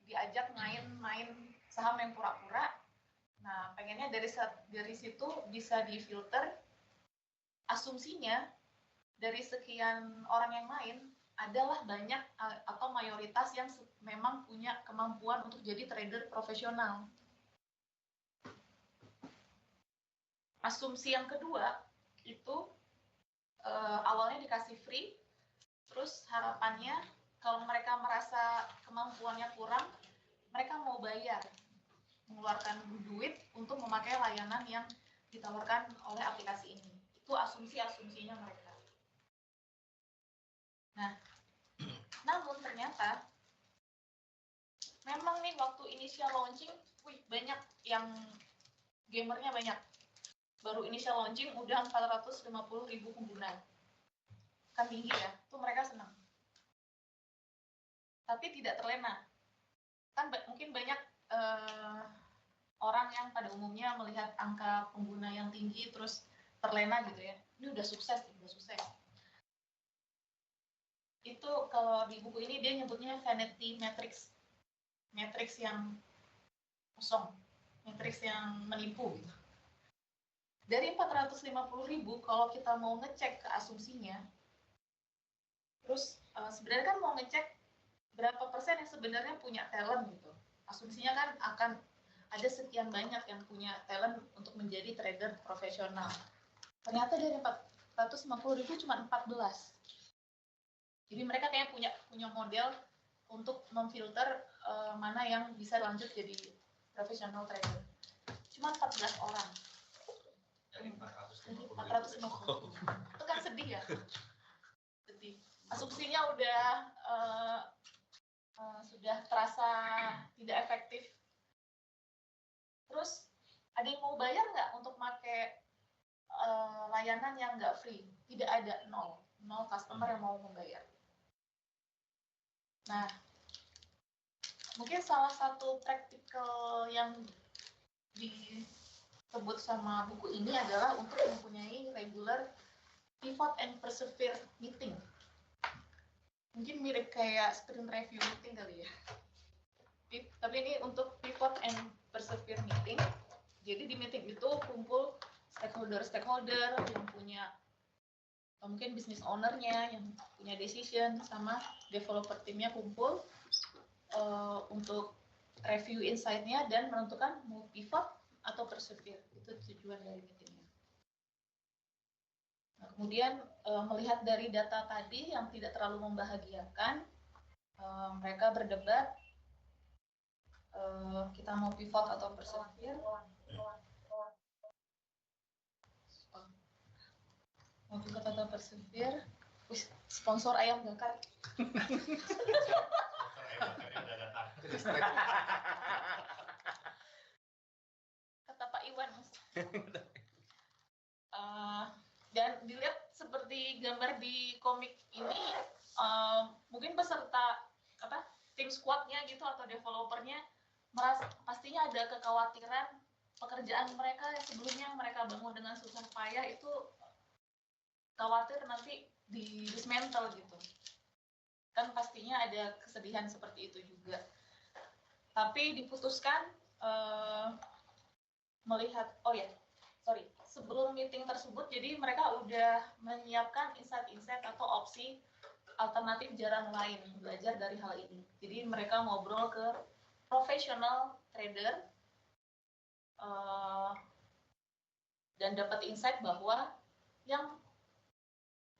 Diajak main saham yang pura-pura. Nah, pengennya dari situ bisa difilter asumsinya dari sekian orang yang main adalah banyak atau mayoritas yang memang punya kemampuan untuk jadi trader profesional. Asumsi yang kedua itu awalnya dikasih free, terus harapannya kalau mereka merasa kemampuannya kurang, mereka mau bayar, mengeluarkan duit untuk memakai layanan yang ditawarkan oleh aplikasi ini. Itu asumsinya mereka. Nah, namun ternyata memang nih waktu initial launching, banyak yang gamernya banyak. Baru initial launching udah 450.000 pengguna. Kan tinggi ya, tuh mereka senang. Tapi tidak terlena. Kan mungkin banyak orang yang pada umumnya melihat angka pengguna yang tinggi terus terlena gitu ya. Ini udah sukses. Itu kalau di buku ini dia nyebutnya vanity matrix. Matrix yang kosong. Matrix yang menipu gitu. Dari 450.000, kalau kita mau ngecek ke asumsinya, terus sebenarnya kan mau ngecek berapa persen yang sebenarnya punya talent gitu. Asumsinya kan akan ada sekian banyak yang punya talent untuk menjadi trader profesional. Ternyata dari 450.000 cuma 14. Jadi mereka kayak punya model untuk memfilter mana yang bisa lanjut jadi profesional trader. Cuma 14 orang. Dari 450. Itu kan sedih ya. Sedih. Asumsinya udah sudah terasa tidak efektif. Terus ada yang mau bayar nggak untuk pakai layanan yang nggak free? Tidak ada, nol customer yang mau membayar. Nah, mungkin salah satu praktikal yang disebut sama buku ini adalah untuk mempunyai regular pivot and persevere meeting. Mungkin mirip kayak sprint review meeting kali ya. Tapi ini untuk pivot and persevere meeting. Jadi di meeting itu kumpul stakeholder yang punya, atau mungkin business owner-nya yang punya decision, sama developer timnya kumpul untuk review insight-nya dan menentukan mau pivot atau persevere. Itu tujuan dari meetingnya. Nah, kemudian melihat dari data tadi yang tidak terlalu membahagiakan, mereka berdebat kita mau pivot atau persevere. Mau pivot atau persevere. Sponsor ayam bakar. Kata Pak Iwan, Mas. Dan dilihat seperti gambar di komik ini, mungkin peserta tim squadnya gitu atau developernya merasa pastinya ada kekhawatiran pekerjaan mereka yang sebelumnya mereka bangun dengan susah payah itu khawatir nanti di dismantle gitu. Kan pastinya ada kesedihan seperti itu juga. Tapi diputuskan melihat, sebelum meeting tersebut, jadi mereka udah menyiapkan insight-insight atau opsi alternatif jalan lain belajar dari hal ini. Jadi mereka ngobrol ke profesional trader dan dapat insight bahwa yang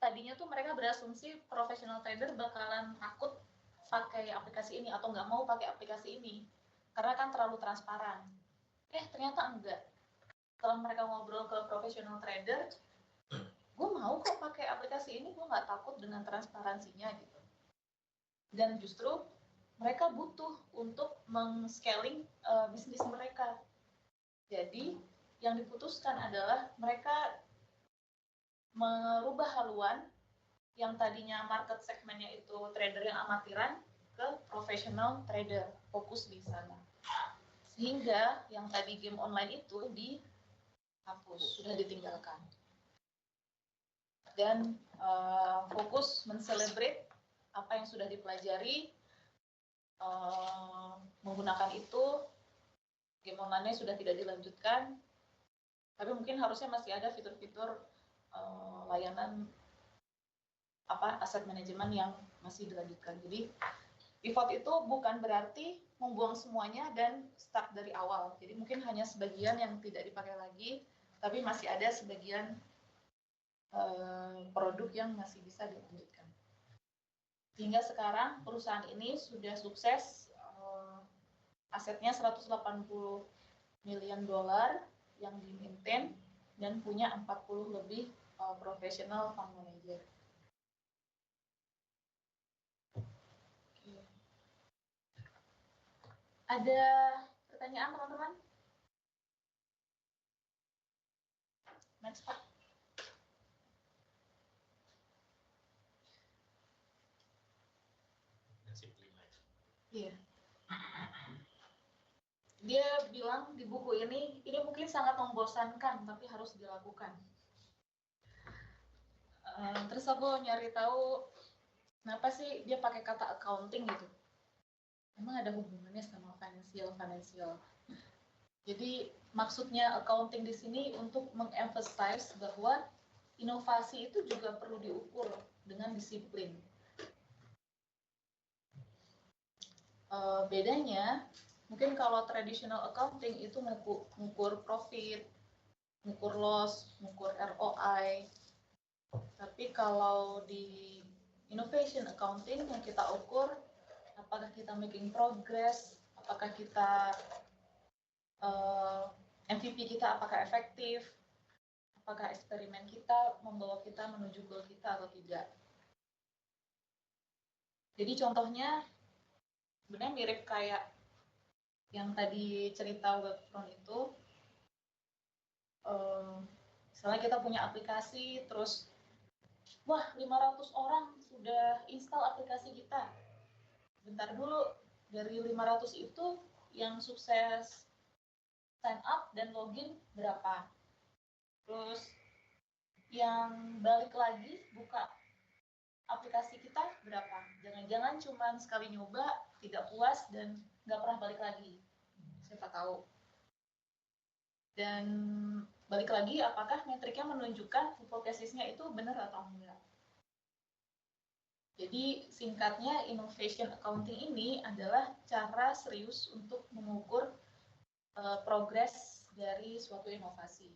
tadinya tuh mereka berasumsi profesional trader bakalan takut pakai aplikasi ini atau nggak mau pakai aplikasi ini karena kan terlalu transparan. Ternyata enggak. Setelah mereka ngobrol ke profesional trader, gue mau kok pakai aplikasi ini, gue nggak takut dengan transparansinya gitu. Dan justru mereka butuh untuk meng-scaling bisnis mereka. Jadi yang diputuskan adalah mereka merubah haluan yang tadinya market segmennya itu trader yang amatiran ke professional trader, fokus di sana. Sehingga yang tadi game online itu dihapus, sudah ditinggalkan. Dan fokus men-celebrate apa yang sudah dipelajari, menggunakan itu, game online-nya sudah tidak dilanjutkan, tapi mungkin harusnya masih ada fitur-fitur layanan aset manajemen yang masih dilanjutkan. Jadi pivot itu bukan berarti membuang semuanya dan start dari awal. Jadi mungkin hanya sebagian yang tidak dipakai lagi, tapi masih ada sebagian produk yang masih bisa dilanjutkan. Hingga sekarang perusahaan ini sudah sukses, asetnya 180 miliar dolar yang di-maintain dan punya 40 lebih profesional fund manager. Ada pertanyaan teman-teman? Next, Pak. Iya. Dia bilang di buku ini mungkin sangat membosankan, tapi harus dilakukan. Terus aku nyari tahu kenapa sih dia pakai kata accounting gitu. Emang ada hubungannya sama financial. Jadi maksudnya accounting di sini untuk mengemphasize bahwa inovasi itu juga perlu diukur dengan disiplin. Bedanya mungkin kalau traditional accounting itu mengukur profit, mengukur loss, mengukur ROI. Tapi kalau di innovation accounting yang kita ukur, apakah kita making progress, apakah kita MVP kita apakah efektif, apakah eksperimen kita membawa kita menuju goal kita atau tidak. Jadi contohnya sebenarnya mirip kayak yang tadi cerita Webfront itu, misalnya kita punya aplikasi, terus wah 500 orang sudah install aplikasi kita. Bentar dulu, dari 500 itu yang sukses sign up dan login berapa? Terus yang balik lagi buka aplikasi kita berapa? Jangan-jangan cuma sekali nyoba, tidak puas, dan nggak pernah balik lagi. Siapa tahu. Dan balik lagi, apakah metriknya menunjukkan hipotesisnya itu benar atau enggak? Jadi singkatnya, innovation accounting ini adalah cara serius untuk mengukur progres dari suatu inovasi.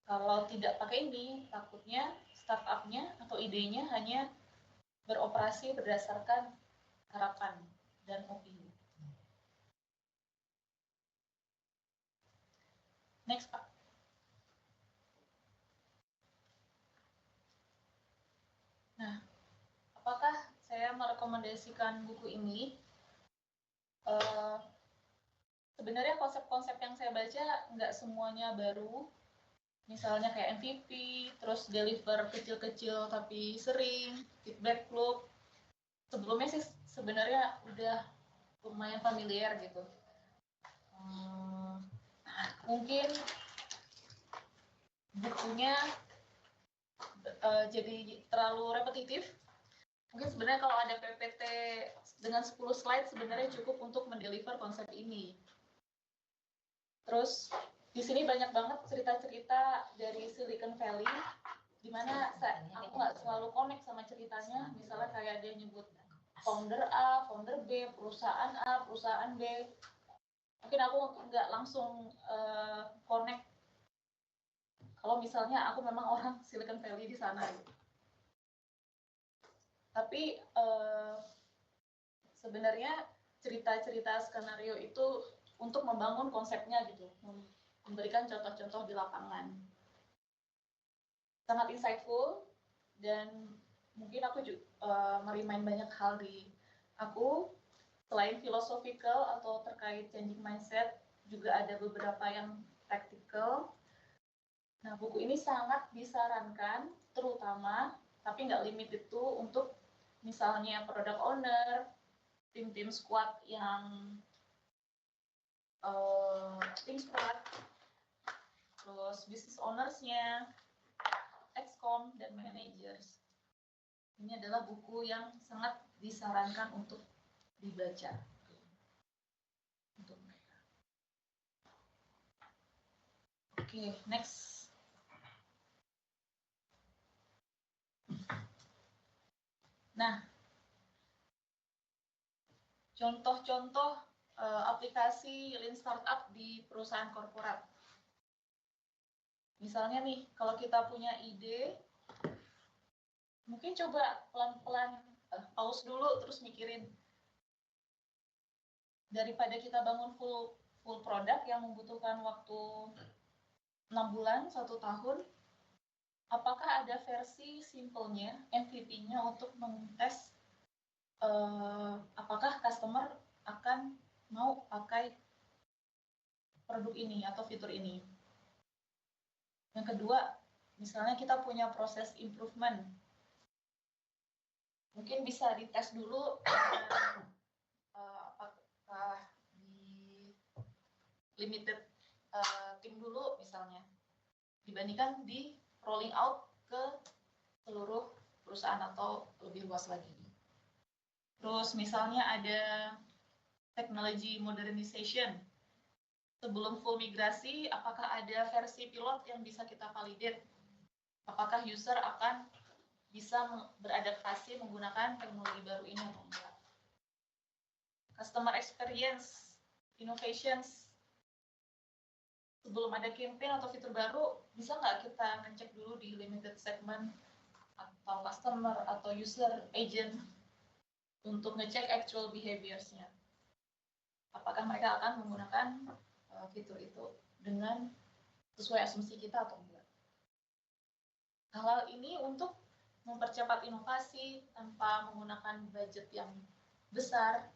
Kalau tidak pakai ini, takutnya startup-nya atau idenya hanya beroperasi berdasarkan harapan dan opini. Next, Pak. Nah, apakah saya merekomendasikan buku ini? Sebenarnya konsep-konsep yang saya baca nggak semuanya baru. Misalnya kayak MVP, terus deliver kecil-kecil tapi sering, feedback loop. Sebelumnya sih sebenarnya udah lumayan familiar gitu. Mungkin bukunya jadi terlalu repetitif. Mungkin sebenarnya kalau ada PPT dengan 10 slide sebenarnya cukup untuk mendeliver konsep ini. Terus Di sini banyak banget cerita-cerita dari Silicon Valley, di mana aku nggak selalu connect sama ceritanya. Misalnya kayak dia nyebut founder A, founder B, perusahaan A, perusahaan B. Mungkin aku nggak langsung connect kalau misalnya aku memang orang Silicon Valley di sana. Tapi sebenarnya cerita-cerita skenario itu untuk membangun konsepnya gitu, memberikan contoh-contoh di lapangan. Sangat insightful, dan mungkin aku juga merimain banyak hal di aku. Selain philosophical atau terkait changing mindset, juga ada beberapa yang practical. Nah, buku ini sangat disarankan, terutama, tapi nggak limited itu, untuk misalnya product owner, tim-tim squad yang tim squad, terus business ownersnya, excom, dan managers. Ini adalah buku yang sangat disarankan untuk dibaca untuk mereka. Oke, next. Nah, contoh-contoh aplikasi Lean Startup di perusahaan korporat. Misalnya nih, kalau kita punya ide, mungkin coba pelan-pelan pause dulu, terus mikirin. Daripada kita bangun full produk yang membutuhkan waktu 6 bulan, 1 tahun, apakah ada versi simpelnya, MVP-nya, untuk mengtes apakah customer akan mau pakai produk ini atau fitur ini. Yang kedua, misalnya kita punya proses improvement, mungkin bisa dites dulu apakah di limited tim dulu misalnya, dibandingkan di rolling out ke seluruh perusahaan atau lebih luas lagi. Terus misalnya ada technology modernization. Sebelum full migrasi, apakah ada versi pilot yang bisa kita validate? Apakah user akan bisa beradaptasi menggunakan teknologi baru ini atau enggak? Customer experience, innovations. Sebelum ada campaign atau fitur baru, bisa nggak kita ngecek dulu di limited segment atau customer atau user agent untuk ngecek actual behaviors-nya. Apakah mereka akan menggunakan fitur itu dengan sesuai asumsi kita atau enggak. Hal ini untuk mempercepat inovasi tanpa menggunakan budget yang besar,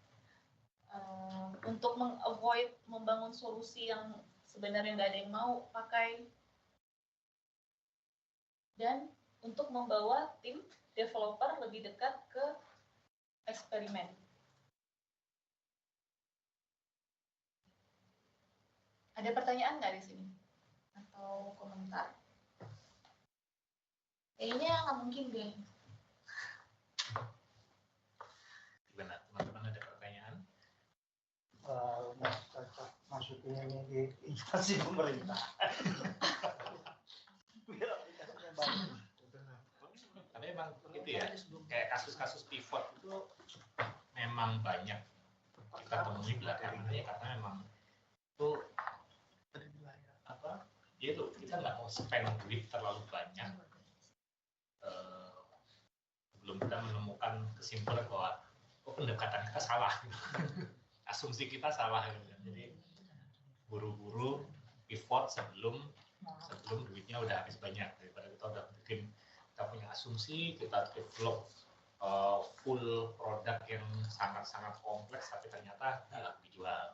untuk meng-avoid membangun solusi yang sebenarnya nggak ada yang mau pakai, dan untuk membawa tim developer lebih dekat ke eksperimen. Ada pertanyaan nggak di sini? Atau komentar? Kayaknya nggak mungkin deh. Gimana, teman-teman, ada pertanyaan? Nggak cocok masukin ini di instansi pemerintah. Biar aplikasinya bagus. Tapi memang gitu ya, kayak kasus-kasus pivot itu memang banyak kita temui belakangan ya, karena memang itu apa? Ya itu kita nggak mau spend duit terlalu banyak sebelum kita menemukan kesimpulan bahwa pendekatan kita salah, asumsi kita salah gitu. Jadi buru-buru pivot sebelum duitnya udah habis banyak, daripada kita udah bikin, kita punya asumsi, kita develop full produk yang sangat-sangat kompleks tapi ternyata nggak laku dijual.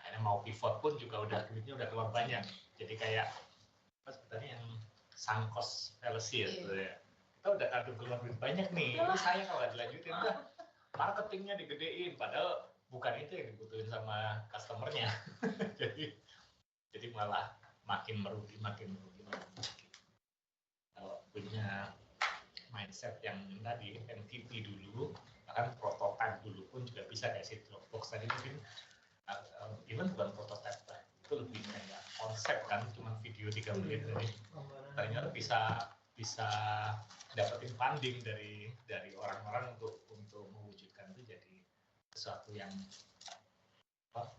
Akhirnya mau pivot pun juga udah duitnya udah keluar banyak. Jadi kayak apa sebenarnya yang sunk cost fallacy ya. Kita udah kadung keluar duit banyak nih. Ini sayang kalau dilanjutin, udah marketingnya digedein, padahal bukan itu yang dibutuhin sama customernya. jadi malah makin merugi. Kalau punya mindset yang tadi MVP dulu, bahkan prototype dulu pun juga bisa, kayak si Dropbox tadi mungkin even bukan prototype lah, itu lebih kayak konsep kan, cuma video 3 menit jadi ternyata bisa dapetin funding dari orang-orang untuk mewujudkan itu jadi sesuatu yang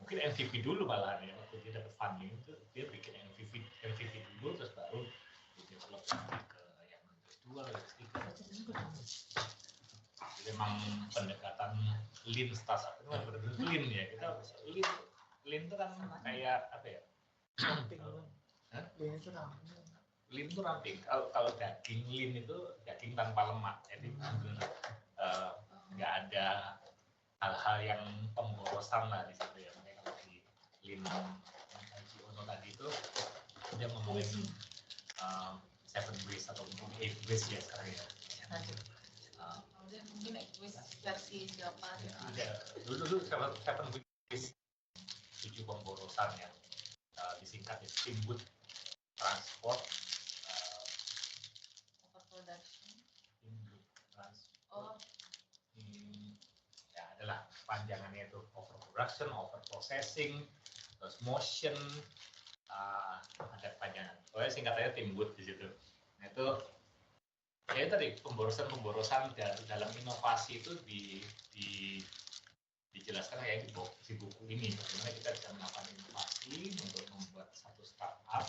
mungkin MVP dulu malahan ya, waktu dia dapat funding itu dia bikin MVP dulu terus baru di develop ke yang kedua ketiga. Jadi memang pendekatan lean startup itu kan benar-benar lean ya, kita lean itu kan kayak apa ya, Ramping. Lean itu ramping. Lean itu ramping. Kalau daging lean itu daging tanpa lemak, jadi benar nggak ada hal-hal yang pemborosan lah di situ ya. Makanya kalau di lean Haji Ono tadi itu dia ngomongin 7 ways atau 8 ways ya sekarang ya. Mungkin versi siapa gitu. Dulu 7 ways 7 pemborosan yang disingkat Timbut Transport Overproduction. Timbut Transport. Oh. Ya adalah panjangannya itu overproduction, overprocessing, terus motion, ada panjangan. Pokoknya singkatannya Timbut di situ. Nah itu ya tadi pemborosan dalam inovasi itu dijelaskan kayak di buku ini, bagaimana kita bisa melakukan inovasi untuk membuat satu startup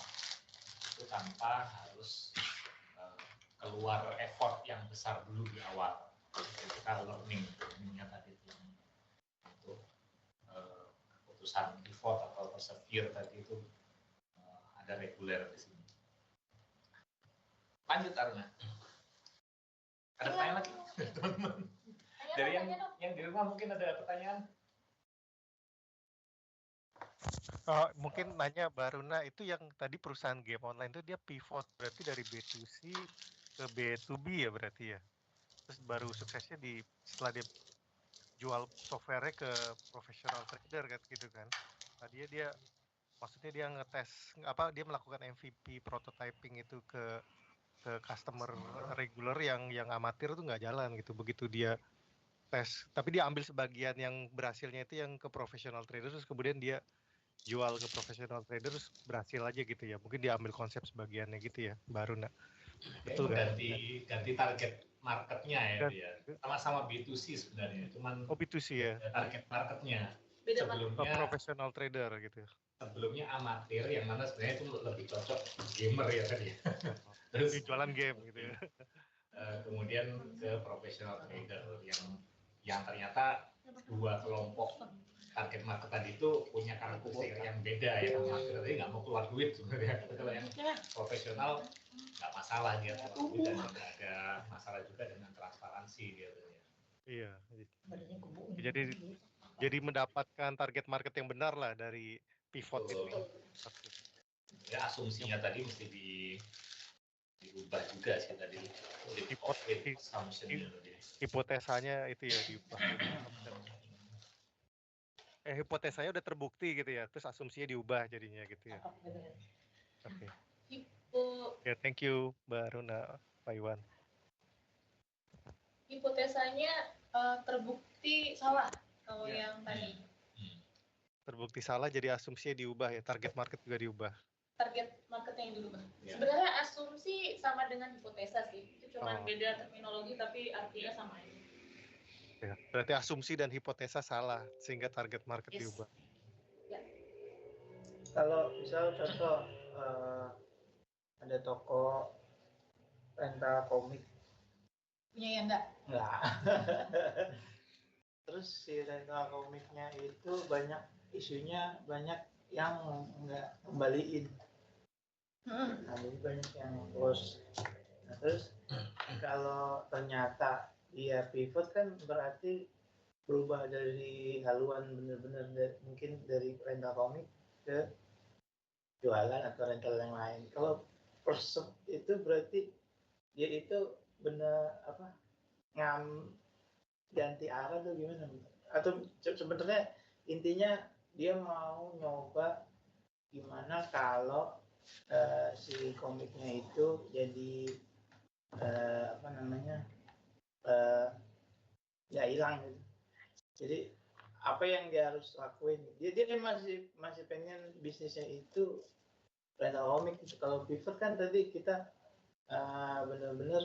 itu tanpa harus keluar effort yang besar dulu di awal. Jadi kita learningnya tadi itu untuk keputusan pivot atau persevere tadi itu ada reguler di sini. Lanjut Aruna. Ada pertanyaan lagi, teman-teman? Dari yang di rumah mungkin ada pertanyaan? Mungkin nanya Baruna, itu yang tadi perusahaan game online itu dia pivot berarti dari B2C ke B2B ya berarti ya. Terus baru suksesnya setelah dia jual software-nya ke professional trader kan gitu kan. Tadi dia maksudnya dia ngetes dia melakukan MVP prototyping itu ke customer regular yang amatir tuh nggak jalan gitu. Begitu dia tes, tapi dia ambil sebagian yang berhasilnya itu yang ke professional trader, terus kemudian dia jual ke professional trader terus berhasil aja gitu ya. Mungkin dia ambil konsep sebagiannya gitu ya, baru betul kan? Ganti target marketnya ya, sama-sama B2C sebenarnya, cuman B2C ya. Target marketnya sebelumnya professional trader gitu. Sebelumnya amatir, yang mana sebenarnya itu lebih cocok gamer ya tadi. Terus jualan game gitu ya. Kemudian ke professional trader yang ternyata dua kelompok target market tadi itu punya karakteristik yang beda ya. Amatir tadi nggak mau keluar duit sebenarnya. Kalau yang profesional nggak masalah dia keluar duit dan nggak ada masalah juga dengan transparansi gitu ya. Iya. Jadi mendapatkan target market yang benar lah dari pivot itu. Ya asumsinya tadi mesti diubah juga sih tadi. Hipotesanya itu ya diubah. Hipotesanya udah terbukti gitu ya, terus asumsinya diubah jadinya gitu ya. Oke. Ya, thank you Mbak Runa, Pak Iwan. Hipotesanya terbukti salah kalau yang tadi. Terbukti salah, jadi asumsinya diubah ya, target market juga diubah. Target marketnya yang diubah. Sebenarnya asumsi sama dengan hipotesa sih, itu cuma beda terminologi tapi artinya sama aja. Ya, berarti asumsi dan hipotesa salah sehingga target market diubah. Ya. Kalau misal contoh ada toko rental komik. Punya ya enggak? Enggak. Terus si rental komiknya itu isunya banyak yang enggak kembaliin. Nah, jadi banyak yang close. Nah, terus kalau ternyata dia pivot kan berarti berubah dari haluan benar-benar mungkin dari rental komik ke jualan atau rental yang lain. Kalau itu berarti dia itu benar ganti arah atau gimana? Atau sebenarnya intinya dia mau nyoba gimana kalau si komiknya itu jadi nggak hilang gitu. Jadi apa yang dia harus lakuin. Dia masih pengen bisnisnya itu rental komik gitu. Kalau pivot kan tadi kita benar-benar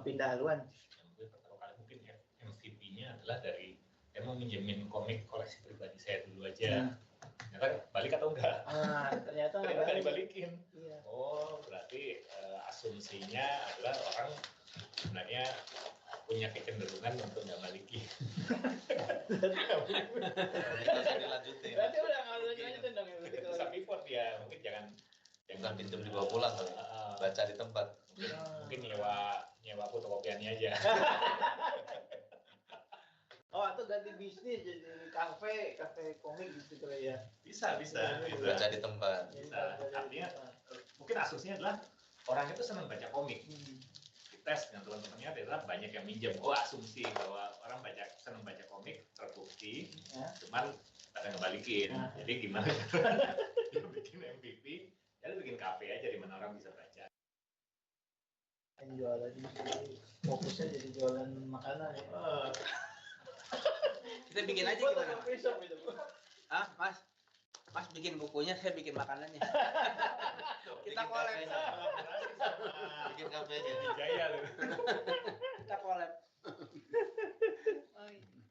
pindah haluan. Yang pertama kali mungkin ya MVP-nya adalah dari saya mau minjemin komik koleksi pribadi saya dulu aja. Ternyata balik atau enggak? Ternyata Nggak dibalikin. Iya. Oh, berarti asumsinya adalah orang sebenarnya punya kecenderungan untuk nggak balikin. Nggak usah dilanjutin. Berarti udah nggak harus lanjutin dong ya. Berarti Itu kalau sampai pivot ya, mungkin jangan Bukan pinjam dibawa pulang kali. Baca di tempat. mungkin nyewa fotokopiannya aja. atau ganti bisnis jadi kafe komik gitu kali ya. Bisa. Baca di tempat. Bisa. Artinya mungkin asumsinya adalah orang itu senang baca komik. Tes dengan teman-temannya adalah banyak yang minjem. Oh, asumsi bahwa orang senang baca komik terbukti, cuman pada ngebalikin. Jadi gimana dia bikin MVP, ya lu bikin kafe aja di mana orang bisa baca. Yang jualan fokusnya jadi jualan makanan ya. Kita bikin aja gimana? Coffee shop itu. Mas bikin bukunya, saya bikin makanannya. Kita collab. Bikin kafe aja. Jaya lu. Kita collab.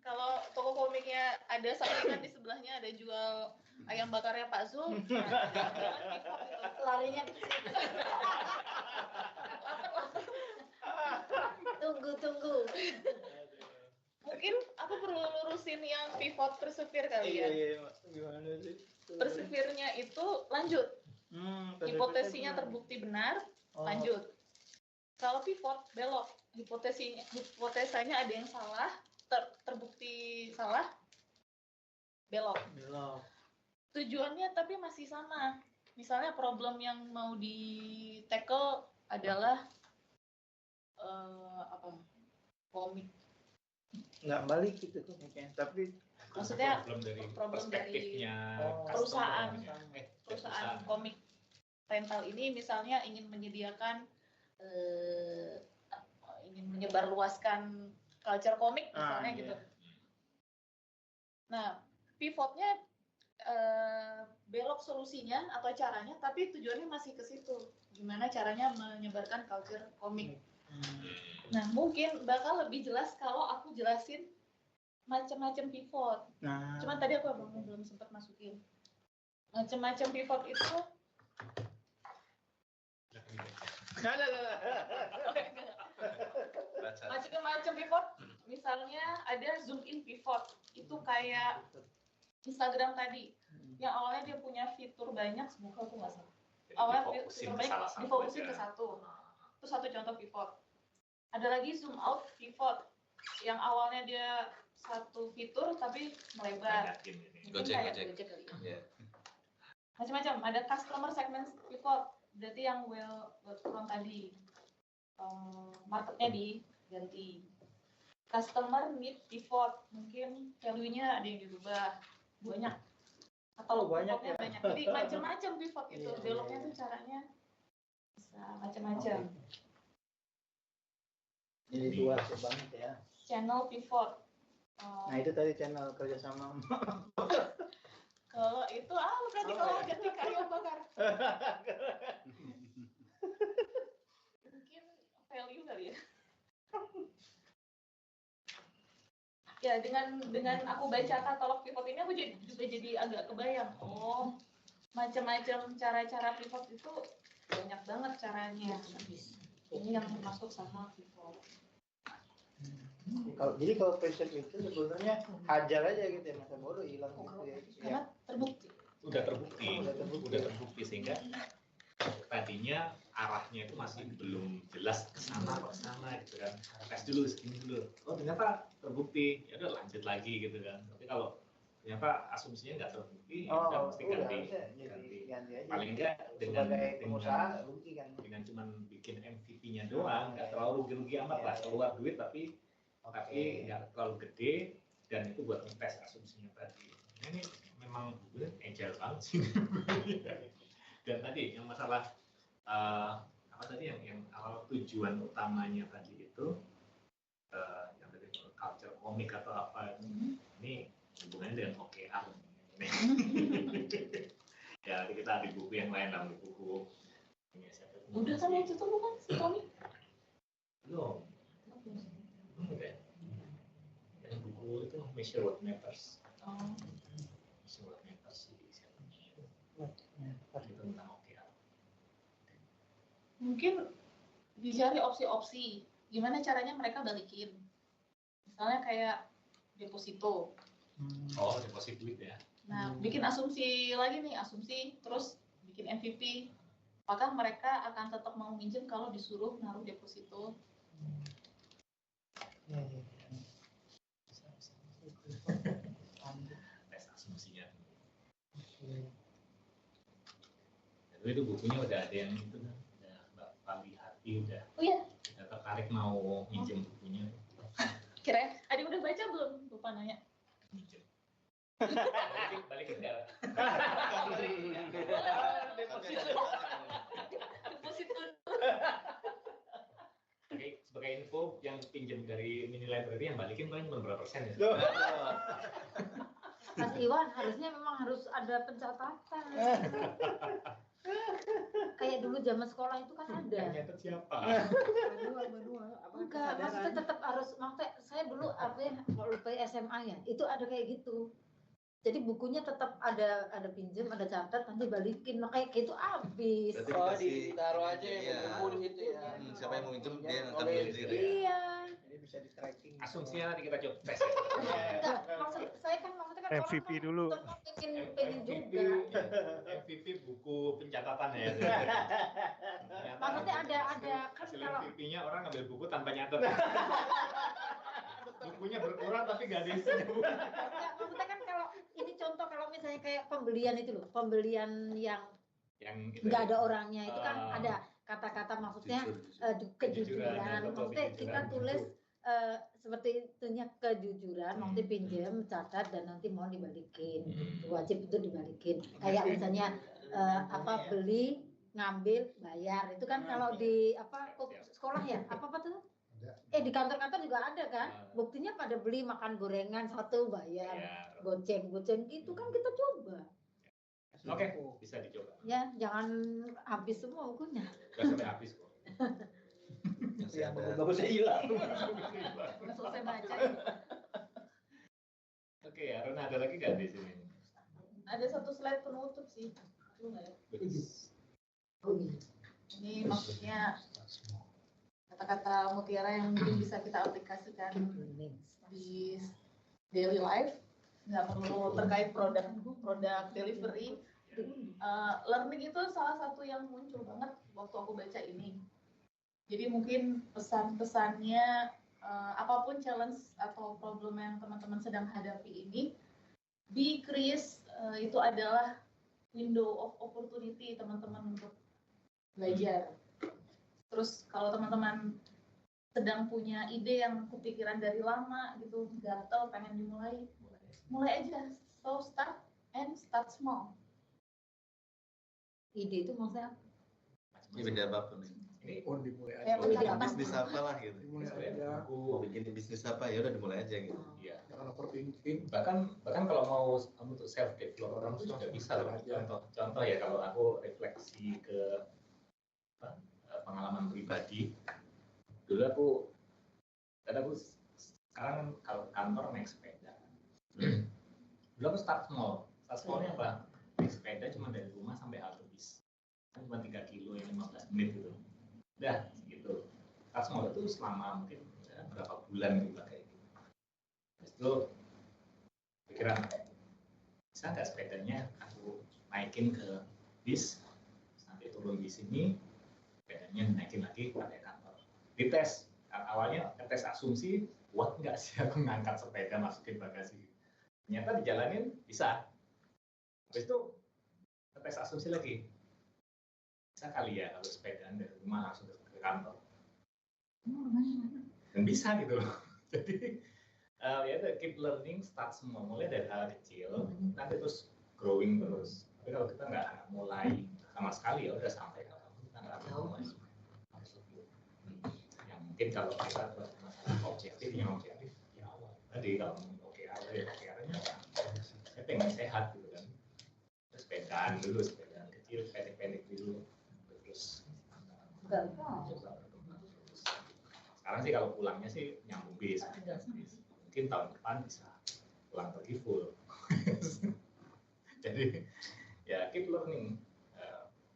Kalau toko komiknya ada sampingan di sebelahnya ada jual ayam bakarnya Pak Zul, larinya ke situ. Tunggu. mungkin aku perlu lurusin yang pivot persevere kali ya. Iya. Gimana sih? Persevere-nya itu lanjut. Hipotesinya terbukti benar, lanjut. Kalau pivot belok, hipotesanya ada yang salah, terbukti salah, belok. Tujuannya tapi masih sama. Misalnya problem yang mau di tackle adalah komik. Nggak balik gitu komiknya, tapi Maksudnya problem dari perspektifnya perusahaan perusahaan komik rental ini misalnya ingin menyediakan ingin menyebarluaskan culture komik misalnya gitu. Nah, pivotnya belok solusinya atau caranya, tapi tujuannya masih ke situ. Gimana caranya menyebarkan culture komik. Nah, mungkin bakal lebih jelas kalau aku jelasin macam-macam pivot. Cuman tadi aku belum sempat masukin. Macam-macam pivot itu macam-macam pivot. Misalnya ada zoom in pivot. Itu kayak Instagram tadi. Yang awalnya dia punya fitur banyak, semoga aku nggak salah. Awalnya fitur banyak difokusin ke satu. Itu satu contoh pivot. Ada lagi zoom out pivot. Yang awalnya dia satu fitur tapi melebar. Mungkin kayak Gojek kali ya. Macam-macam. Ada customer segment pivot. Berarti yang well-known tadi. Marketnya diganti. Customer need pivot. Mungkin value-nya ada yang dirubah. Banyak. Atau banyak ya. Banyak. Jadi macam-macam pivot itu. Beloknya tuh caranya bisa macam-macam. Jadi luas banget ya. Channel pivot. Nah itu tadi channel kerjasama. Kalau itu berarti kalau ganti kayu bakar. Mungkin value kali ya. Ya dengan aku baca katalog pivot ini aku juga jadi agak kebayang. Oh, macam-macam cara-cara pivot itu banyak banget caranya. Ini yang masuk sama pivot. Jadi kalau passion itu sebenarnya hajar aja gitu ya, masa bodoh hilang gitu ya. Karena terbukti. Udah terbukti sehingga tadinya arahnya itu masih belum jelas kesana gitu kan. Tes dulu segini dulu. Oh ternyata terbukti, ya udah lanjut lagi gitu kan. Tapi kalau ternyata asumsinya nggak terbukti, ya udah mesti ganti aja. Paling enggak pengusaha bukti kan. Dengan cuman bikin MVP-nya doang, nggak terlalu rugi amat lah, keluar duit tapi nggak terlalu gede dan itu buat ngetes asumsinya tadi. Ini memang agile banget sih. Dan tadi yang masalah apa tadi yang awal tujuan utamanya tadi itu yang tadi culture komik atau apa ini hubungannya dengan OKR. Ya, nanti kita ada buku yang lain lah, buku. Udah kan waktu itu bukan si Tommy? Belum. Udah. Yang buku itu Measure What Matters. Oh. Measure What Matters di siapa? Itu tentang OKR. Mungkin dicari opsi-opsi. Gimana caranya mereka balikin? Misalnya kayak deposito. Oh, deposit duit ya. Nah, bikin asumsi lagi nih, asumsi terus bikin MVP. Apakah mereka akan tetap mau minjem kalau disuruh naruh deposito? Tes asumsinya. Itu bukunya udah ada yang itu kan, udah Mbak Hati udah. Oh iya, Udah tertarik mau minjem bukunya. kira Adi udah baca belum? Lupa nanya. Minjem. Balikin enggak? Deposito. Sebagai info, yang pinjam dari mini library yang balikin paling berapa persen ya? Mas Iwan, harusnya memang harus ada pencatatan. Kayak dulu zaman sekolah itu kan ada. Yang nyatet siapa? Manual. Apa Enggak, maksudnya tetap harus, maksudnya saya dulu kalau SMA ya, itu ada kayak gitu. Jadi bukunya tetap ada pinjem, ada catat, nanti balikin. Nah, kayak gitu habis. Berarti Oh, dikasih ditaruh aja iya. ya, buku di situ ya. Siapa yang mau minjem dia Oh, angkat iya, sendiri. Iya. Jadi bisa di tracking. Asumsinya nanti kita coba tes ya. Enggak, maksudnya kan orang MVP kan dulu. tetap pengen juga. MVP buku pencatatan ya. Maksudnya ada kan Hasil kalau MVP-nya orang ngambil buku tanpa nyatet. Bukunya berkurang tapi gak ada isinya. enggak, maksudnya kan kalau ini contoh kalau misalnya kayak pembelian itu loh, pembelian yang Yang itu nggak ada orangnya itu kan Ah. ada kata-kata maksudnya Kejujuran, kejujuran. atau Maksudnya kejujuran kita gitu. tulis seperti itunya kejujuran, maksudnya pinjam, catat dan nanti mau dibalikin. Wajib itu dibalikin. Kayak misalnya beli, ngambil, bayar. Itu kan kalau di sekolah ya, apa tuh? Di kantor-kantor juga ada kan? Buktinya pada beli makan gorengan satu bayar, Ya. goceng gitu kan kita coba. Oke, bisa dicoba. Ya, jangan habis semua bukunya. Gak sampai habis kok. Masih Yang ada. bagusnya hilang. Nggak selesai baca. Oke ya, Rona ada lagi gak di sini? Ada satu slide penutup sih. Itu nggak ya? Ini maksudnya kata-kata mutiara yang mungkin bisa kita aplikasikan di daily life, nggak perlu terkait produk delivery. Learning itu salah satu yang muncul banget waktu aku baca ini. Jadi mungkin pesan-pesannya apapun challenge atau problem yang teman-teman sedang hadapi ini, be curious itu adalah window of opportunity teman-teman untuk belajar. Terus kalau teman-teman sedang punya ide yang kepikiran dari lama gitu, gatel pengen dimulai, mulai aja. So start small. Ide itu maksudnya Ini beda apapun nih. Ini Dimulai kayak Mau bikin apa? bisnis apa lah gitu. Dimulai Saya aja. Mau bikin bisnis apa ya udah dimulai aja gitu. Iya. Jangan overthinking. Bahkan kalau mau untuk self develop orang itu juga bisa loh. Contoh ya, kalau aku refleksi ke pengalaman pribadi, dulu aku sekarang kalau kantor naik sepeda. Dulu aku start smallnya apa? Naik sepeda cuma dari rumah sampai halte bis, cuma 3 kilo ya 15 menit gitu. Udah gitu. Start small itu selama mungkin berapa bulan juga kayak gitu. Terus itu pikiran, bisa nggak sepedanya aku naikin ke bis, sampai turun di sini, sepedanya naikin lagi pakai kantor. Dites, awalnya tes asumsi, kuat nggak sih aku ngangkat sepeda masukin bagasi. Ternyata dijalanin bisa. Habis itu tes asumsi lagi, bisa kali ya kalau sepedaan dari rumah langsung ke kantor. Dan bisa gitu loh. Jadi ya keep learning, start semua, mulai dari hal kecil, nanti terus growing terus. Tapi kalau kita nggak mulai sama sekali ya udah sampai kalau kita nggak mulai. Yang mungkin kalau kita buat masalah objektif ya awal. Tadi kalau OKR ya OKR-nya pengen sehat gitu kan. Terus sepedaan dulu, sepedaan kecil, pendek-pendek dulu, terus coba berkembang. Sekarang sih kalau pulangnya sih nyambung bis. Mungkin tahun depan bisa pulang pergi full. Jadi ya keep learning,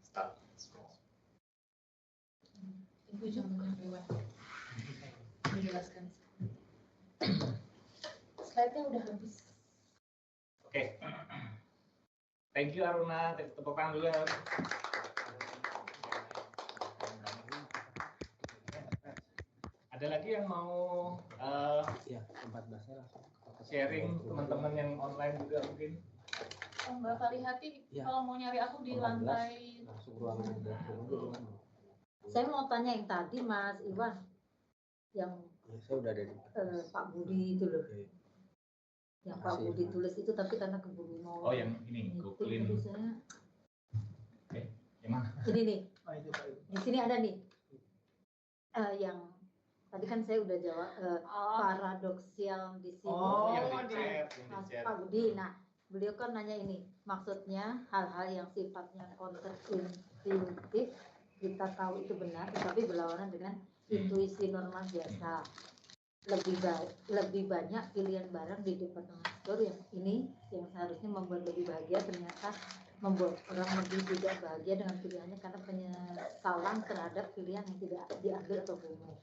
start small. Thank you so much everyone. Menjelaskan. Slide-nya udah habis. Oke. Thank you Aruna, tepuk tangan dulu. Ada lagi yang mau Ya, 14-nya langsung. sharing teman-teman yang online juga mungkin? Mbak Farihati, Ya. kalau mau nyari aku di 14, lantai langsung ruangan dulu. Saya mau tanya yang tadi Mas Iwan, yang Ya, saya udah ada di Pak Budi itu loh, Oke. yang Pak Makasih. Budi tulis itu tapi karena keburu mau Oh yang ini, meeting, Google-in. jadi saya Yang mana? ini nih, Oh, itu Pak. di sini ada nih, yang tadi kan saya udah jawab paradoksial di sini. Oh, yang di- di share, Mas Pak Budi, nah beliau kan nanya ini, maksudnya hal-hal yang sifatnya kontraintuitif kita tahu itu benar, tetapi berlawanan dengan intuisi normal biasa. Lebih banyak pilihan barang di departemen store yang ini yang seharusnya membuat lebih bahagia ternyata membuat orang lebih tidak bahagia dengan pilihannya karena penyesalan terhadap pilihan yang tidak diambil atau bunyi.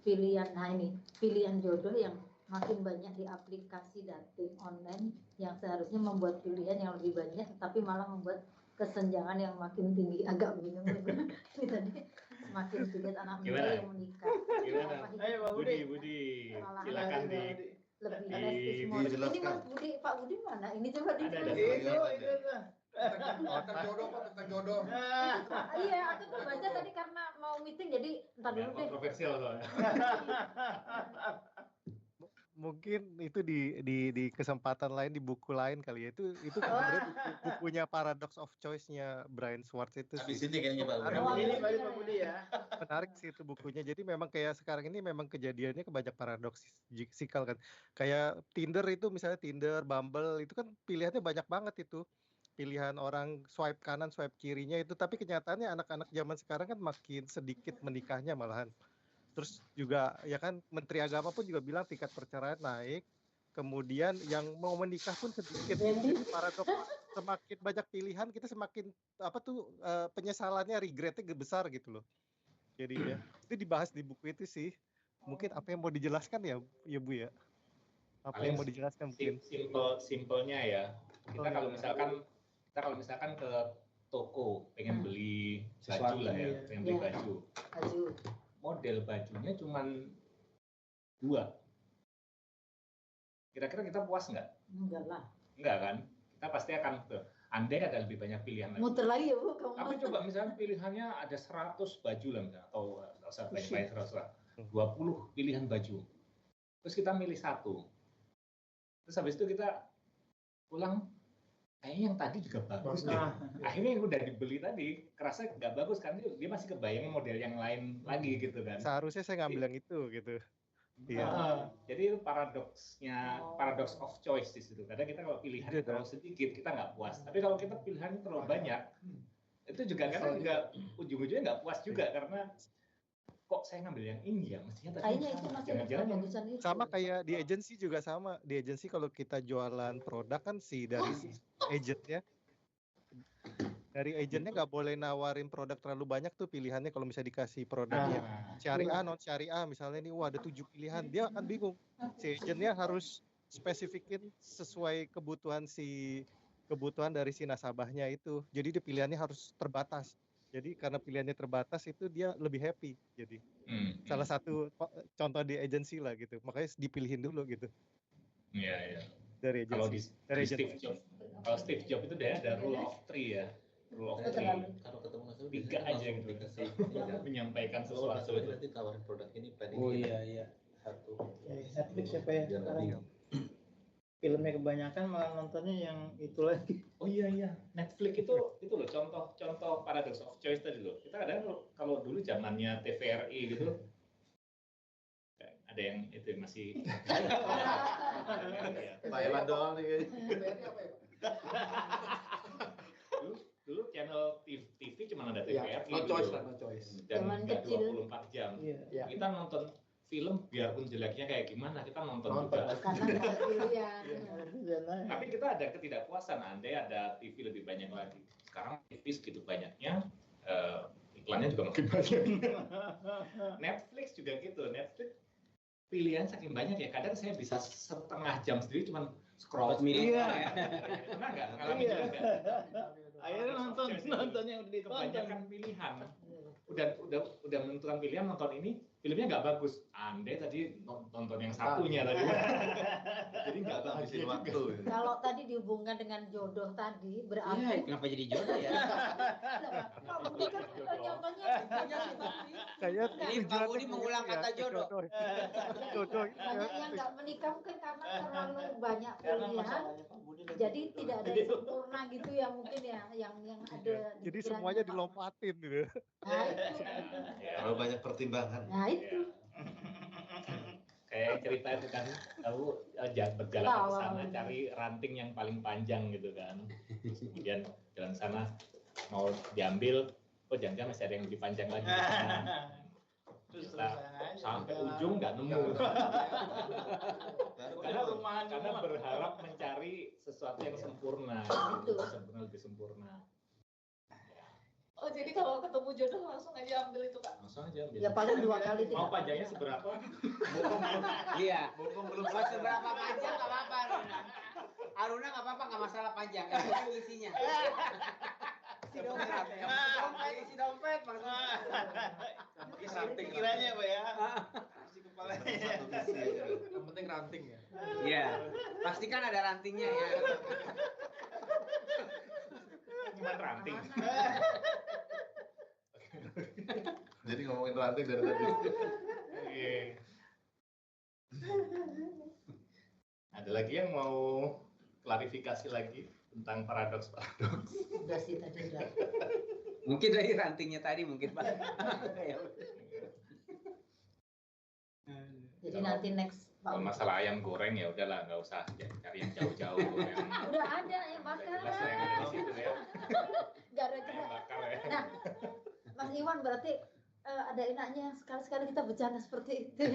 Pilihan jodoh yang makin banyak di aplikasi dating online yang seharusnya membuat pilihan yang lebih banyak tapi malah membuat kesenjangan yang makin tinggi. Agak bingung ini tadi, semakin sedikit anak muda Gimana? yang menikah. Gimana? Ayo Pak Budi. Budi, Malah silakan Pak di. Budi. Lebih Di- realistis model. Ini dijelaskan. Mas Budi, Pak Budi mana? Ini coba Ada. ditulis. Itu tuh. Tentang jodoh Pak, tentang jodoh. Nah, Iya, aku tuh baca tadi karena mau meeting jadi entar dulu deh. Kontroversial soalnya. Mungkin itu di kesempatan lain di buku lain kali ya. Itu sebenarnya bukunya Paradox of Choice-nya Brian Schwartz itu Habis sih. ini kayaknya Pak. Oh, ini iya. Pak Budi ya. Menarik sih itu bukunya. Jadi memang kayak sekarang ini memang kejadiannya banyak paradoksikal kan. Kayak Tinder itu misalnya Tinder, Bumble itu kan pilihannya banyak banget itu. Pilihan orang swipe kanan, swipe kirinya itu. Tapi kenyataannya anak-anak zaman sekarang kan makin sedikit menikahnya malahan. Terus juga ya kan Menteri Agama pun juga bilang tingkat perceraian naik. Kemudian yang mau menikah pun sedikit. Jadi paradoks, semakin banyak pilihan kita semakin penyesalannya, regretnya besar gitu loh. Jadi ya itu dibahas di buku itu sih. Mungkin apa yang mau dijelaskan ya Bu ya? Apa yang mau dijelaskan mungkin? Simpelnya ya. Kita kalau misalkan ke toko pengen beli baju Sesuatu, lah ya, iya. pengen beli Iya. baju. Baju. Model bajunya cuma 2. Kira-kira kita puas nggak? Enggak lah. Enggak kan? Kita pasti akan andai ada lebih banyak pilihan lagi. Muter lagi ya Bu kamu. Tapi coba misalnya pilihannya ada 100 baju lah misalnya, atau nggak usah banyak-banyak 100 lah. 20 pilihan baju. Terus kita milih 1. Terus habis itu kita pulang, kayaknya yang tadi juga bagus deh. Nah, Akhirnya yang udah dibeli tadi kerasa nggak bagus karena dia masih kebayang model yang lain lagi gitu kan. Seharusnya saya ngambil yang itu gitu. Iya. Jadi itu paradox of choice di situ. Kadang kita kalau pilihannya Iya, terlalu sedikit kita nggak puas. Tapi kalau kita pilihannya terlalu banyak, itu juga kadang juga ujung-ujungnya nggak puas juga karena kok saya ngambil yang ini ya, mestinya tadi Kayaknya yang itu sama. masih Jangan-jangan yang bagusan itu. Sama kayak di agensi juga sama. Di agensi kalau kita jualan produk kan dari si agentnya. Dari agentnya nggak boleh nawarin produk terlalu banyak tuh pilihannya kalau misalnya dikasih produknya. Syariah, non syariah misalnya ini ada 7 pilihan, dia akan bingung. Si agentnya harus spesifikin sesuai kebutuhan dari si nasabahnya itu. Jadi dia pilihannya harus terbatas. Jadi karena pilihannya terbatas itu dia lebih happy. Jadi salah satu contoh di agensi lah gitu. Makanya dipilihin dulu gitu. Iya, iya. Dari Kalau agensi. di Steve Jobs itu dia ada rule of 3 ya. Rule of 3. Kalau ketemu nasabah 3 aja gitu. dikasih Menyampaikan sesuatu sesuatu. nanti tawarin produk ini plan Oh ini. iya. Satu. Netflix siapa ya Biar nggak sekarang? bingung. Filmnya kebanyakan malah nontonnya yang itu lagi. Oh iya. Netflix itu loh contoh paradox of choice tadi loh. Kita kadang kalau dulu zamannya TVRI gitu ada yang itu masih Thailand doang nih kayaknya. Dulu channel TV cuma ada TVRI No choice dulu. lah, no choice. Dan Zaman nggak kecil. 24 jam. Iya. Kita nonton film biarpun jeleknya kayak gimana, kita nonton Nonton. juga. Karena nggak ada pilihan. Tapi kita ada ketidakpuasan, andai ada TV lebih banyak lagi. Sekarang TV segitu banyaknya, iklannya juga makin banyak. Netflix juga gitu, Netflix pilihan saking banyak ya. Kadang saya bisa setengah jam sendiri cuman scroll. Iya. Pernah nggak? Ngalamin Iya. juga nggak? Akhirnya nonton yang udah ditonton. Kebanyakan pilihan. Udah menentukan pilihan nonton ini, filmnya nggak bagus. Andai tadi nonton yang satunya tadi. Jadi nggak bagus Habisin waktu. Kalau tadi dihubungkan dengan jodoh tadi, Iya, berarti kenapa jadi jodoh ya? Pak Budi kan contohnya banyak sih Budi. Kayak Ini Pak Budi mengulang kata jodoh. Jodoh. Banyak yang nggak menikah mungkin karena terlalu banyak Karena pilihan. masalahnya Pak Budi lagi Jadi gitu. tidak ada yang sempurna gitu ya mungkin ya, yang ada. di Jadi pikirannya semuanya Pak. dilompatin gitu. Nah itu, Terlalu banyak pertimbangan. nah itu. Kayak cerita itu kan, tahu berjalan ke sana cari ranting yang paling panjang gitu kan. Terus kemudian jalan sana mau diambil, oh jangan-jangan masih ada yang lebih panjang lagi. Terus Kita sampai ujung nggak nemu. Karena berharap mencari sesuatu yang sempurna, gitu. Lebih sempurna. Oh jadi kalau ketemu jodoh langsung aja ambil itu Kak? Langsung aja ambil. Ya paling 2 kali Mau tidak. panjangnya seberapa? Iya. Mumpung belum Mau seberapa panjang nggak apa-apa Aruna. Aruna nggak apa-apa, nggak masalah panjang. Yang penting isinya. Si dompet ya. Isi dompet maksudnya. pakai ranting. Pikirannya Pak ya. Si kepalanya. Satu visi aja. Yang penting ranting ya. Iya. Pastikan ada rantingnya ya. Cuma ranting. Jadi ngomongin ranting dari tadi. Oke. Ada lagi yang mau klarifikasi lagi tentang paradoks-paradoks? Udah sih tadi udah. Mungkin dari rantingnya tadi mungkin Pak. Jadi nanti next Kalau masalah ayam goreng ya udahlah, nggak usah cari yang jauh-jauh. Yang udah ada yang bakar. jelas lah yang ada di situ ya. Gara-gara. Yang bakar ya. Nah, Mas Iwan berarti ada enaknya sekali-sekali kita bercanda seperti itu.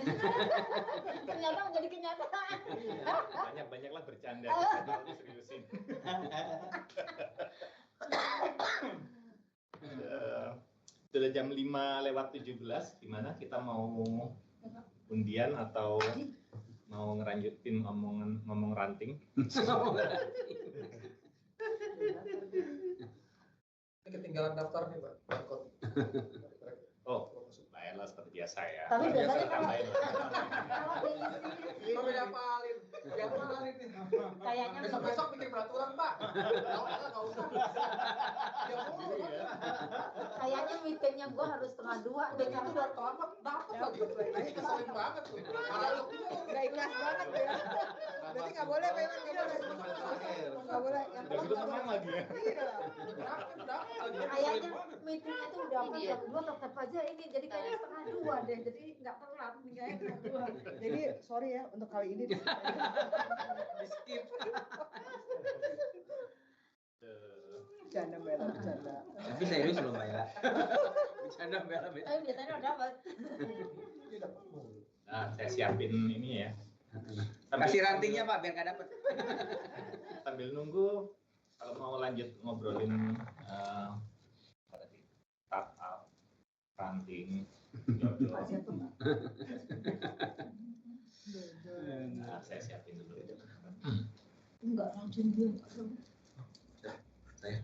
Ternyata menjadi kenyataan. Banyak-banyaklah bercanda, jangan seriusin. Sudah jam 5:17, gimana kita mau undian atau mau ngelanjutin ngomong ranting? Ini ketinggalan daftar nih Pak. Barcode. Oh, bayarlah seperti biasa ya. Tapi biasanya Tambahin. kalau diisi Kok beda apalin? Yang apalin nih. kayaknya Besok bikin peraturan Pak. Nggak usah. Ya mulu. kayaknya meetingnya gua harus 1:30 deh Kamu udah terlambat dapat lagi. Ini keselin banget tuh. Udah ikhlas banget ya. Berarti nggak boleh Pak Iwan, nggak boleh. Nggak boleh. Yang Udah gitu senang lagi ya. kayaknya meetingnya tuh udah mau jam 2 tetap aja ini jadi kayaknya 1:30 deh, jadi nggak telat nih kayaknya 1:30. Jadi sorry ya untuk kali ini. Di skip. Bercanda Mbak Ella, bercanda. Tapi serius loh Mbak Ella. Bercanda Mbak Ella. Tapi biasanya udah dapat. Nah, saya siapin ini ya. Kasih rantingnya Pak biar nggak dapet. Sambil nunggu, kalau mau lanjut ngobrolin startup, ranting, jodoh. Nah, saya siapin dulu. Enggak langsung dia. Saya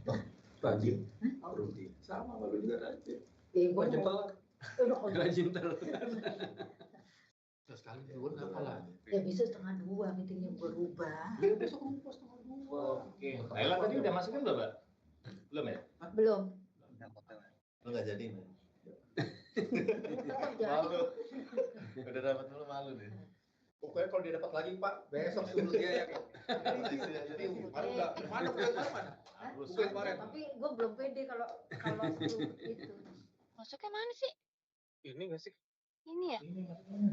rajin. Rutin. Sama malu juga rajin. Gua Rajin telat. Rajin terus. Sekali duluan nggak kalah. Ya bisa 1:30 meetingnya berubah. Ya besok lupa 1:30. Oke, Laila tadi udah masukin belum, Mbak? Belum ya? Belum. Lu nggak jadi nih. Tetap jadi. Malu. Udah dapat dulu malu deh. Pokoknya kalau dia dapat lagi Pak, besok suruh dia ya. Jadi kemarin nggak mana mana. Harus. Bukan kemarin. Tapi gue belum pede kalau itu. Masuknya mana sih? Ini nggak sih? Ini ya? Ini maksudnya.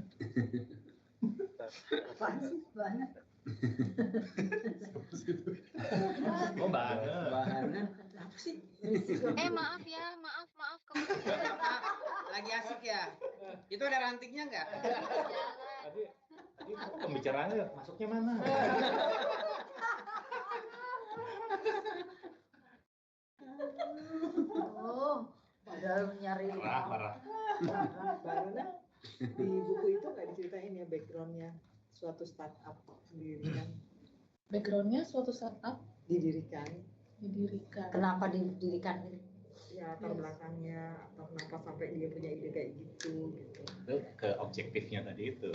Apaan sih banyak. Oh, Mbak Ana. Bahannya apa sih? Maaf ya, maaf kemudian. Lagi asik ya. Itu ada rantingnya nggak? Tadi pembicaraannya masuknya mana? Oh, padahal nyari Parah. Barunya di buku itu nggak diceritain ya backgroundnya suatu startup didirikan. Backgroundnya suatu startup Didirikan. Kenapa didirikan ini? Ya latar belakangnya atau kenapa sampai dia punya ide kayak gitu. Itu ke objektifnya tadi itu.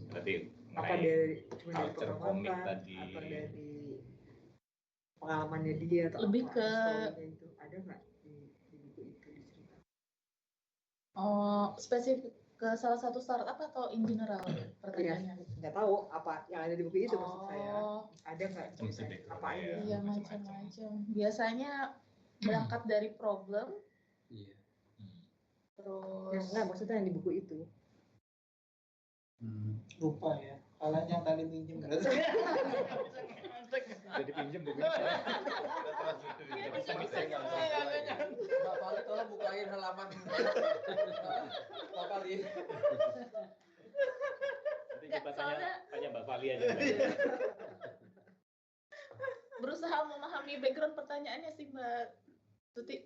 Berarti Apa mengenai dari cuma dari culture komik pengamatan tadi. atau dari pengalamannya dia atau Lebih apa, ke- story-nya itu ada nggak di buku itu diceritakan? spesifik ke salah satu startup atau in general pertanyaannya? Nggak tahu apa yang ada di buku itu maksud saya. Oh, Ada nggak Macam sih ceritain background apa ya. aja? iya macam-macam. Biasanya berangkat dari problem, Iya. terus Nggak maksudnya yang di buku itu. Lupa ya. Kalian yang tadi pinjem berarti. Jadi pinjem bukunya. Mbak Fali tolong bukain halaman. Mbak Fali. Nanti kita Soalnya- tanya Mbak Fali aja. berusaha memahami background pertanyaannya sih Mbak Tuti.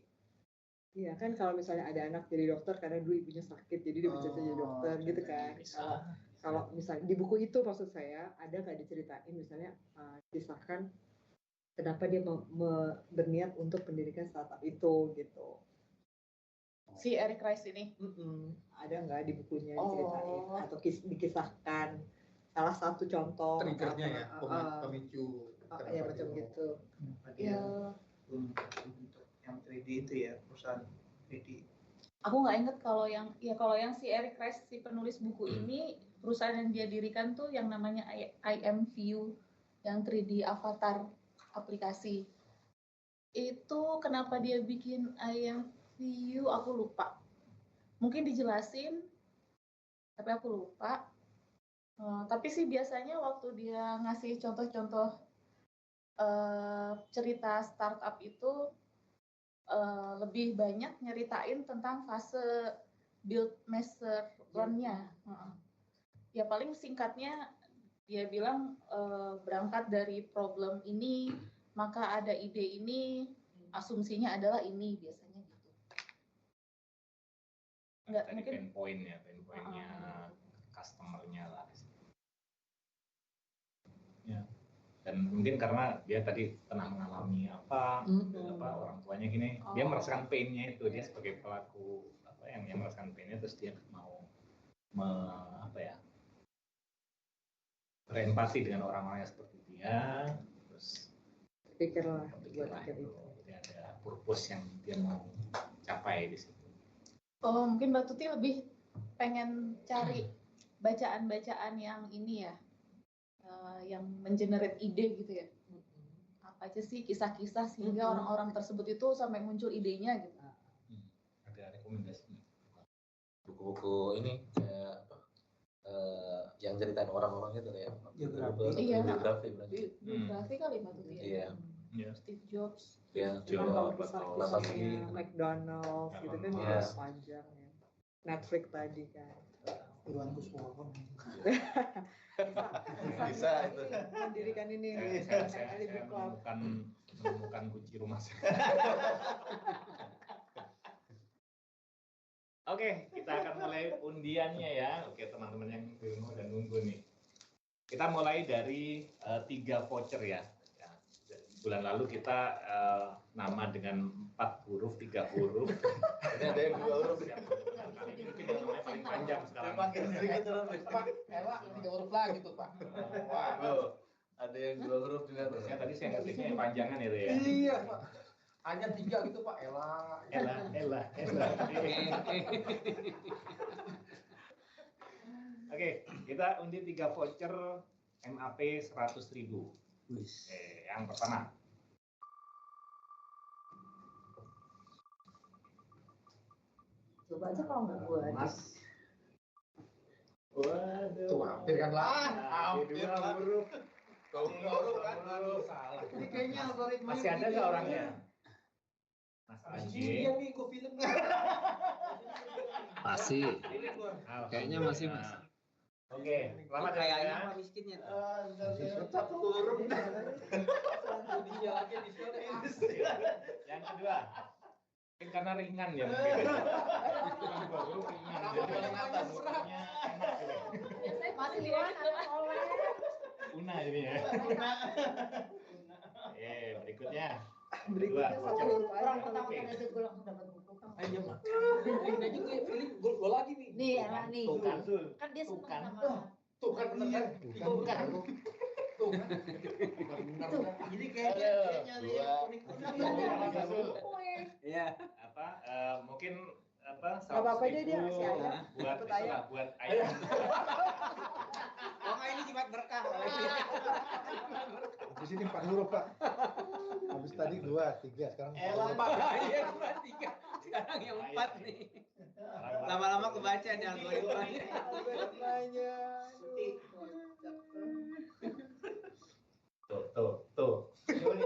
Iya kan kalau misalnya ada anak jadi dokter karena dulu ibunya sakit jadi dia bercita jadi dokter gitu kan. Kalau misalnya di buku itu maksud saya ada nggak diceritain misalnya kisahkan kenapa dia berniat untuk mendirikan startup itu gitu. Si Eric Rice ini. Ada nggak di bukunya diceritain atau dikisahkan salah satu contoh Triggernya ya, apa, pemicu. ya macam gitu. Ya, Untuk yang 3D itu ya, perusahaan 3D. aku nggak inget kalau yang si Eric Rice si penulis buku ini perusahaan yang dia dirikan tuh yang namanya IMView yang 3D avatar aplikasi. Itu kenapa dia bikin IMView aku lupa. Mungkin dijelasin tapi aku lupa. Tapi sih biasanya waktu dia ngasih contoh-contoh cerita startup itu lebih banyak nyeritain tentang fase build, master, run-nya. Ya paling singkatnya dia bilang berangkat dari problem ini, maka ada ide ini, asumsinya adalah ini biasanya gitu. Enggak, Tadi mungkin pain point-nya customer-nya lah. Ya. Dan mungkin karena dia tadi pernah mengalami apa orang tuanya gini, dia merasakan pain-nya itu, dia sebagai pelaku apa yang merasakan pain-nya, terus dia mau berempati dengan orang-orang yang seperti dia, terus Pikirlah itu dia ada purpose yang dia mau capai di situ. mungkin Mbak Tuti lebih pengen cari bacaan-bacaan yang ini ya, yang mengenerate ide gitu ya. Apa aja sih kisah-kisah sehingga orang-orang tersebut itu sampai muncul idenya gitu. Ada rekomendasi? Buku-buku ini kayak yang ceritain orang-orang itu kayak Biografi. Iya. biografi berarti. Biografi kali Mbak Tuti ya. Iya. Steve Jobs. Iya, Kalau juga kisah-kisahnya sih? McDonald's gitu kan Iya. juga panjang ya. Netflix tadi kan. Iwan Kuswoyo. Bisa itu. Mendirikan ini Saya MLI Book Club. menemukan kunci rumah saya. Oke, kita akan mulai undiannya ya. Oke, teman-teman yang di rumah udah nunggu nih. Kita mulai dari 3 voucher ya. Bulan lalu kita nama dengan 4 huruf, 3 huruf. Ini ada yang 2 huruf. Kali ini mungkin yang namanya paling panjang sekarang. Makin sedikit terus. Pak, Ella 3 huruf lagi tuh, Pak. Waduh, ada yang 2 huruf juga tuh. Tadi saya ngetiknya yang panjangan itu ya. Iya, Pak. Hanya 3 gitu, Pak. Ella. Oke, kita undi 3 voucher MAP 100.000. Yang pertama. Coba aja kalau nggak buat. Mas. Waduh. Tuh hampir kan lah. Hampir lah. Huruf. Huruf kan, aduh salah. Ini kayaknya algoritma Masih ada nggak orangnya? Mas Aji. Iya nih, gue film. Masih. Kayaknya masih, Mas. Oke, selamat ya. Kayaknya apa miskinnya? Satu huruf. Yang kedua, mungkin karena ringan ya mungkin. Dua huruf ringan. Jadi hurufnya enak gitu. Masih lihat oleh. Una jadinya. Berikutnya. Berikutnya Dua. satu huruf orang pertama kali aja gue langsung dapat buku kamu. Ayo, Mak. Ini aja gue feeling gue lagi nih. Nih, enak nih. Tuh kan, tuh. Kan dia seneng Tuh kan. sama. Tuh kan bener kan? Tuh kan. Tuh kan. Jadi kayaknya nyari yang unik-unik. Iya. Apa? Mungkin apa? Nggak apa-apa deh, dia ngasih ayam. Buat Dapat ayam. itulah, buat ayam. Oh nggak, ini sifat berkah. Di sini 4 huruf, Pak. Habis tadi 2, 3, sekarang 4 huruf. Iya, 2, 3. Sekarang yang 4 nih. Lama-lama kebaca nih algoritmanya. Algoritmanya. Tuh. Joni.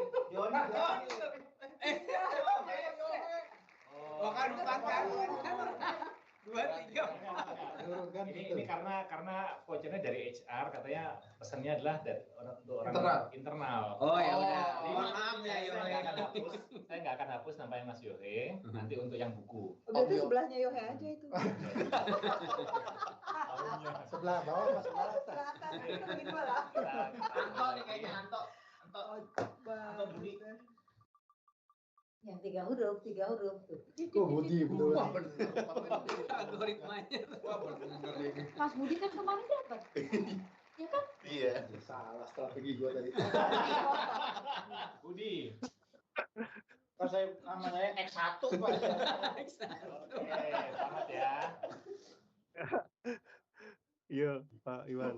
Oh kan 4 kan? 2, 3. Huruf kan gitu. Ini karena vouchernya dari HR, katanya pesannya adalah untuk orang internal. Oh ya udah. Jadi, Maaf ya saya nggak akan hapus namanya Mas Yohe nanti untuk yang buku. Berarti sebelahnya Yohe aja itu. Sebelah bawah Mas, sebelah atas. Anto nih kayaknya Anto. Anto Budi. Yang 3 huruf tuh. Kok Budi betul. algoritmanya. Wah, bener ini. Mas Budi kan kemarin dapat. Ya kan? Iya. Salah strategi gua tadi. Budi. Pas nama saya X1, Pak. Oke, selamat ya. Iya, Pak Iwan.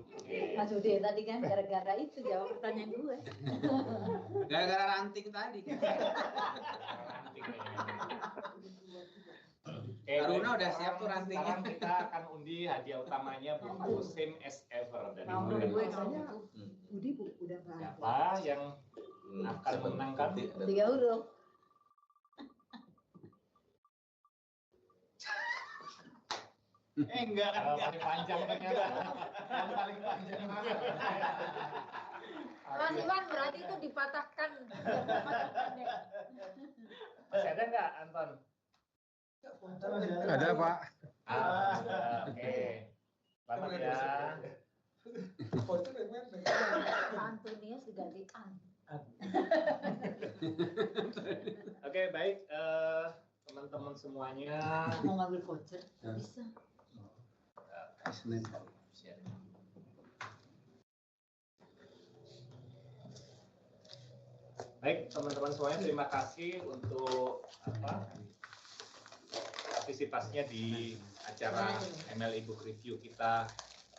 Mas Budi tadi kan gara-gara itu jawab pertanyaan gue. Gara-gara ranting tadi. Aruna udah siap tuh rantingnya. Sekarang kita akan undi hadiah utamanya buku Same as Ever dari Nomor Budi. gue Soalnya Budi udah nggak ada. Siapa yang akan menangkan? 3 huruf. Enggak. Paling panjang ternyata. Yang paling panjang. Mas Iwan berarti itu dipatahkan. Masih ada nggak, Anton? Ada, Pak. Oke. Selamat ya. Antonius digantikan. Oke, baik. Teman-teman semuanya. Mau ngambil voucher? Bisa. Baik, teman-teman semuanya, terima kasih untuk partisipasinya di acara ML e-book review kita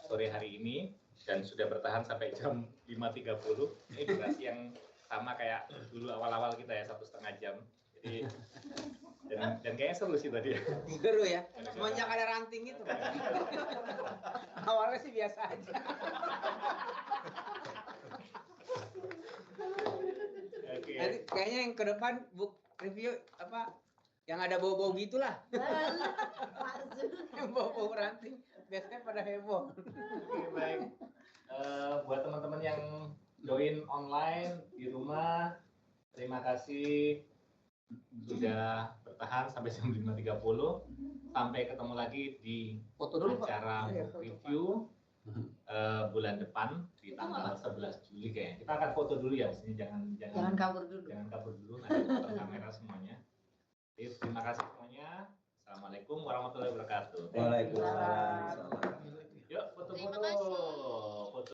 sore hari ini dan sudah bertahan sampai jam 5.30. Ini durasi yang sama kayak dulu awal-awal kita ya, 1,5 jam. Jadi dan kayaknya seru sih tadi. Seru ya. Semenjak ada ranting itu. Awalnya sih biasa aja. Oke. Nanti kayaknya yang ke depan book review apa yang ada bau-bau gitulah. Yang bau-bau ranting biasanya pada heboh. Oke, baik. Buat teman-teman yang join online di rumah, terima kasih sudah bertahan sampai jam 5.30. Sampai ketemu lagi di acara review bulan depan di tanggal 11 Juli kayaknya. Kita akan foto dulu ya, sini jangan kabur dulu. Jangan kabur dulu, nanti foto kamera semuanya. Terima kasih semuanya. Assalamualaikum warahmatullahi wabarakatuh. Waalaikumsalam.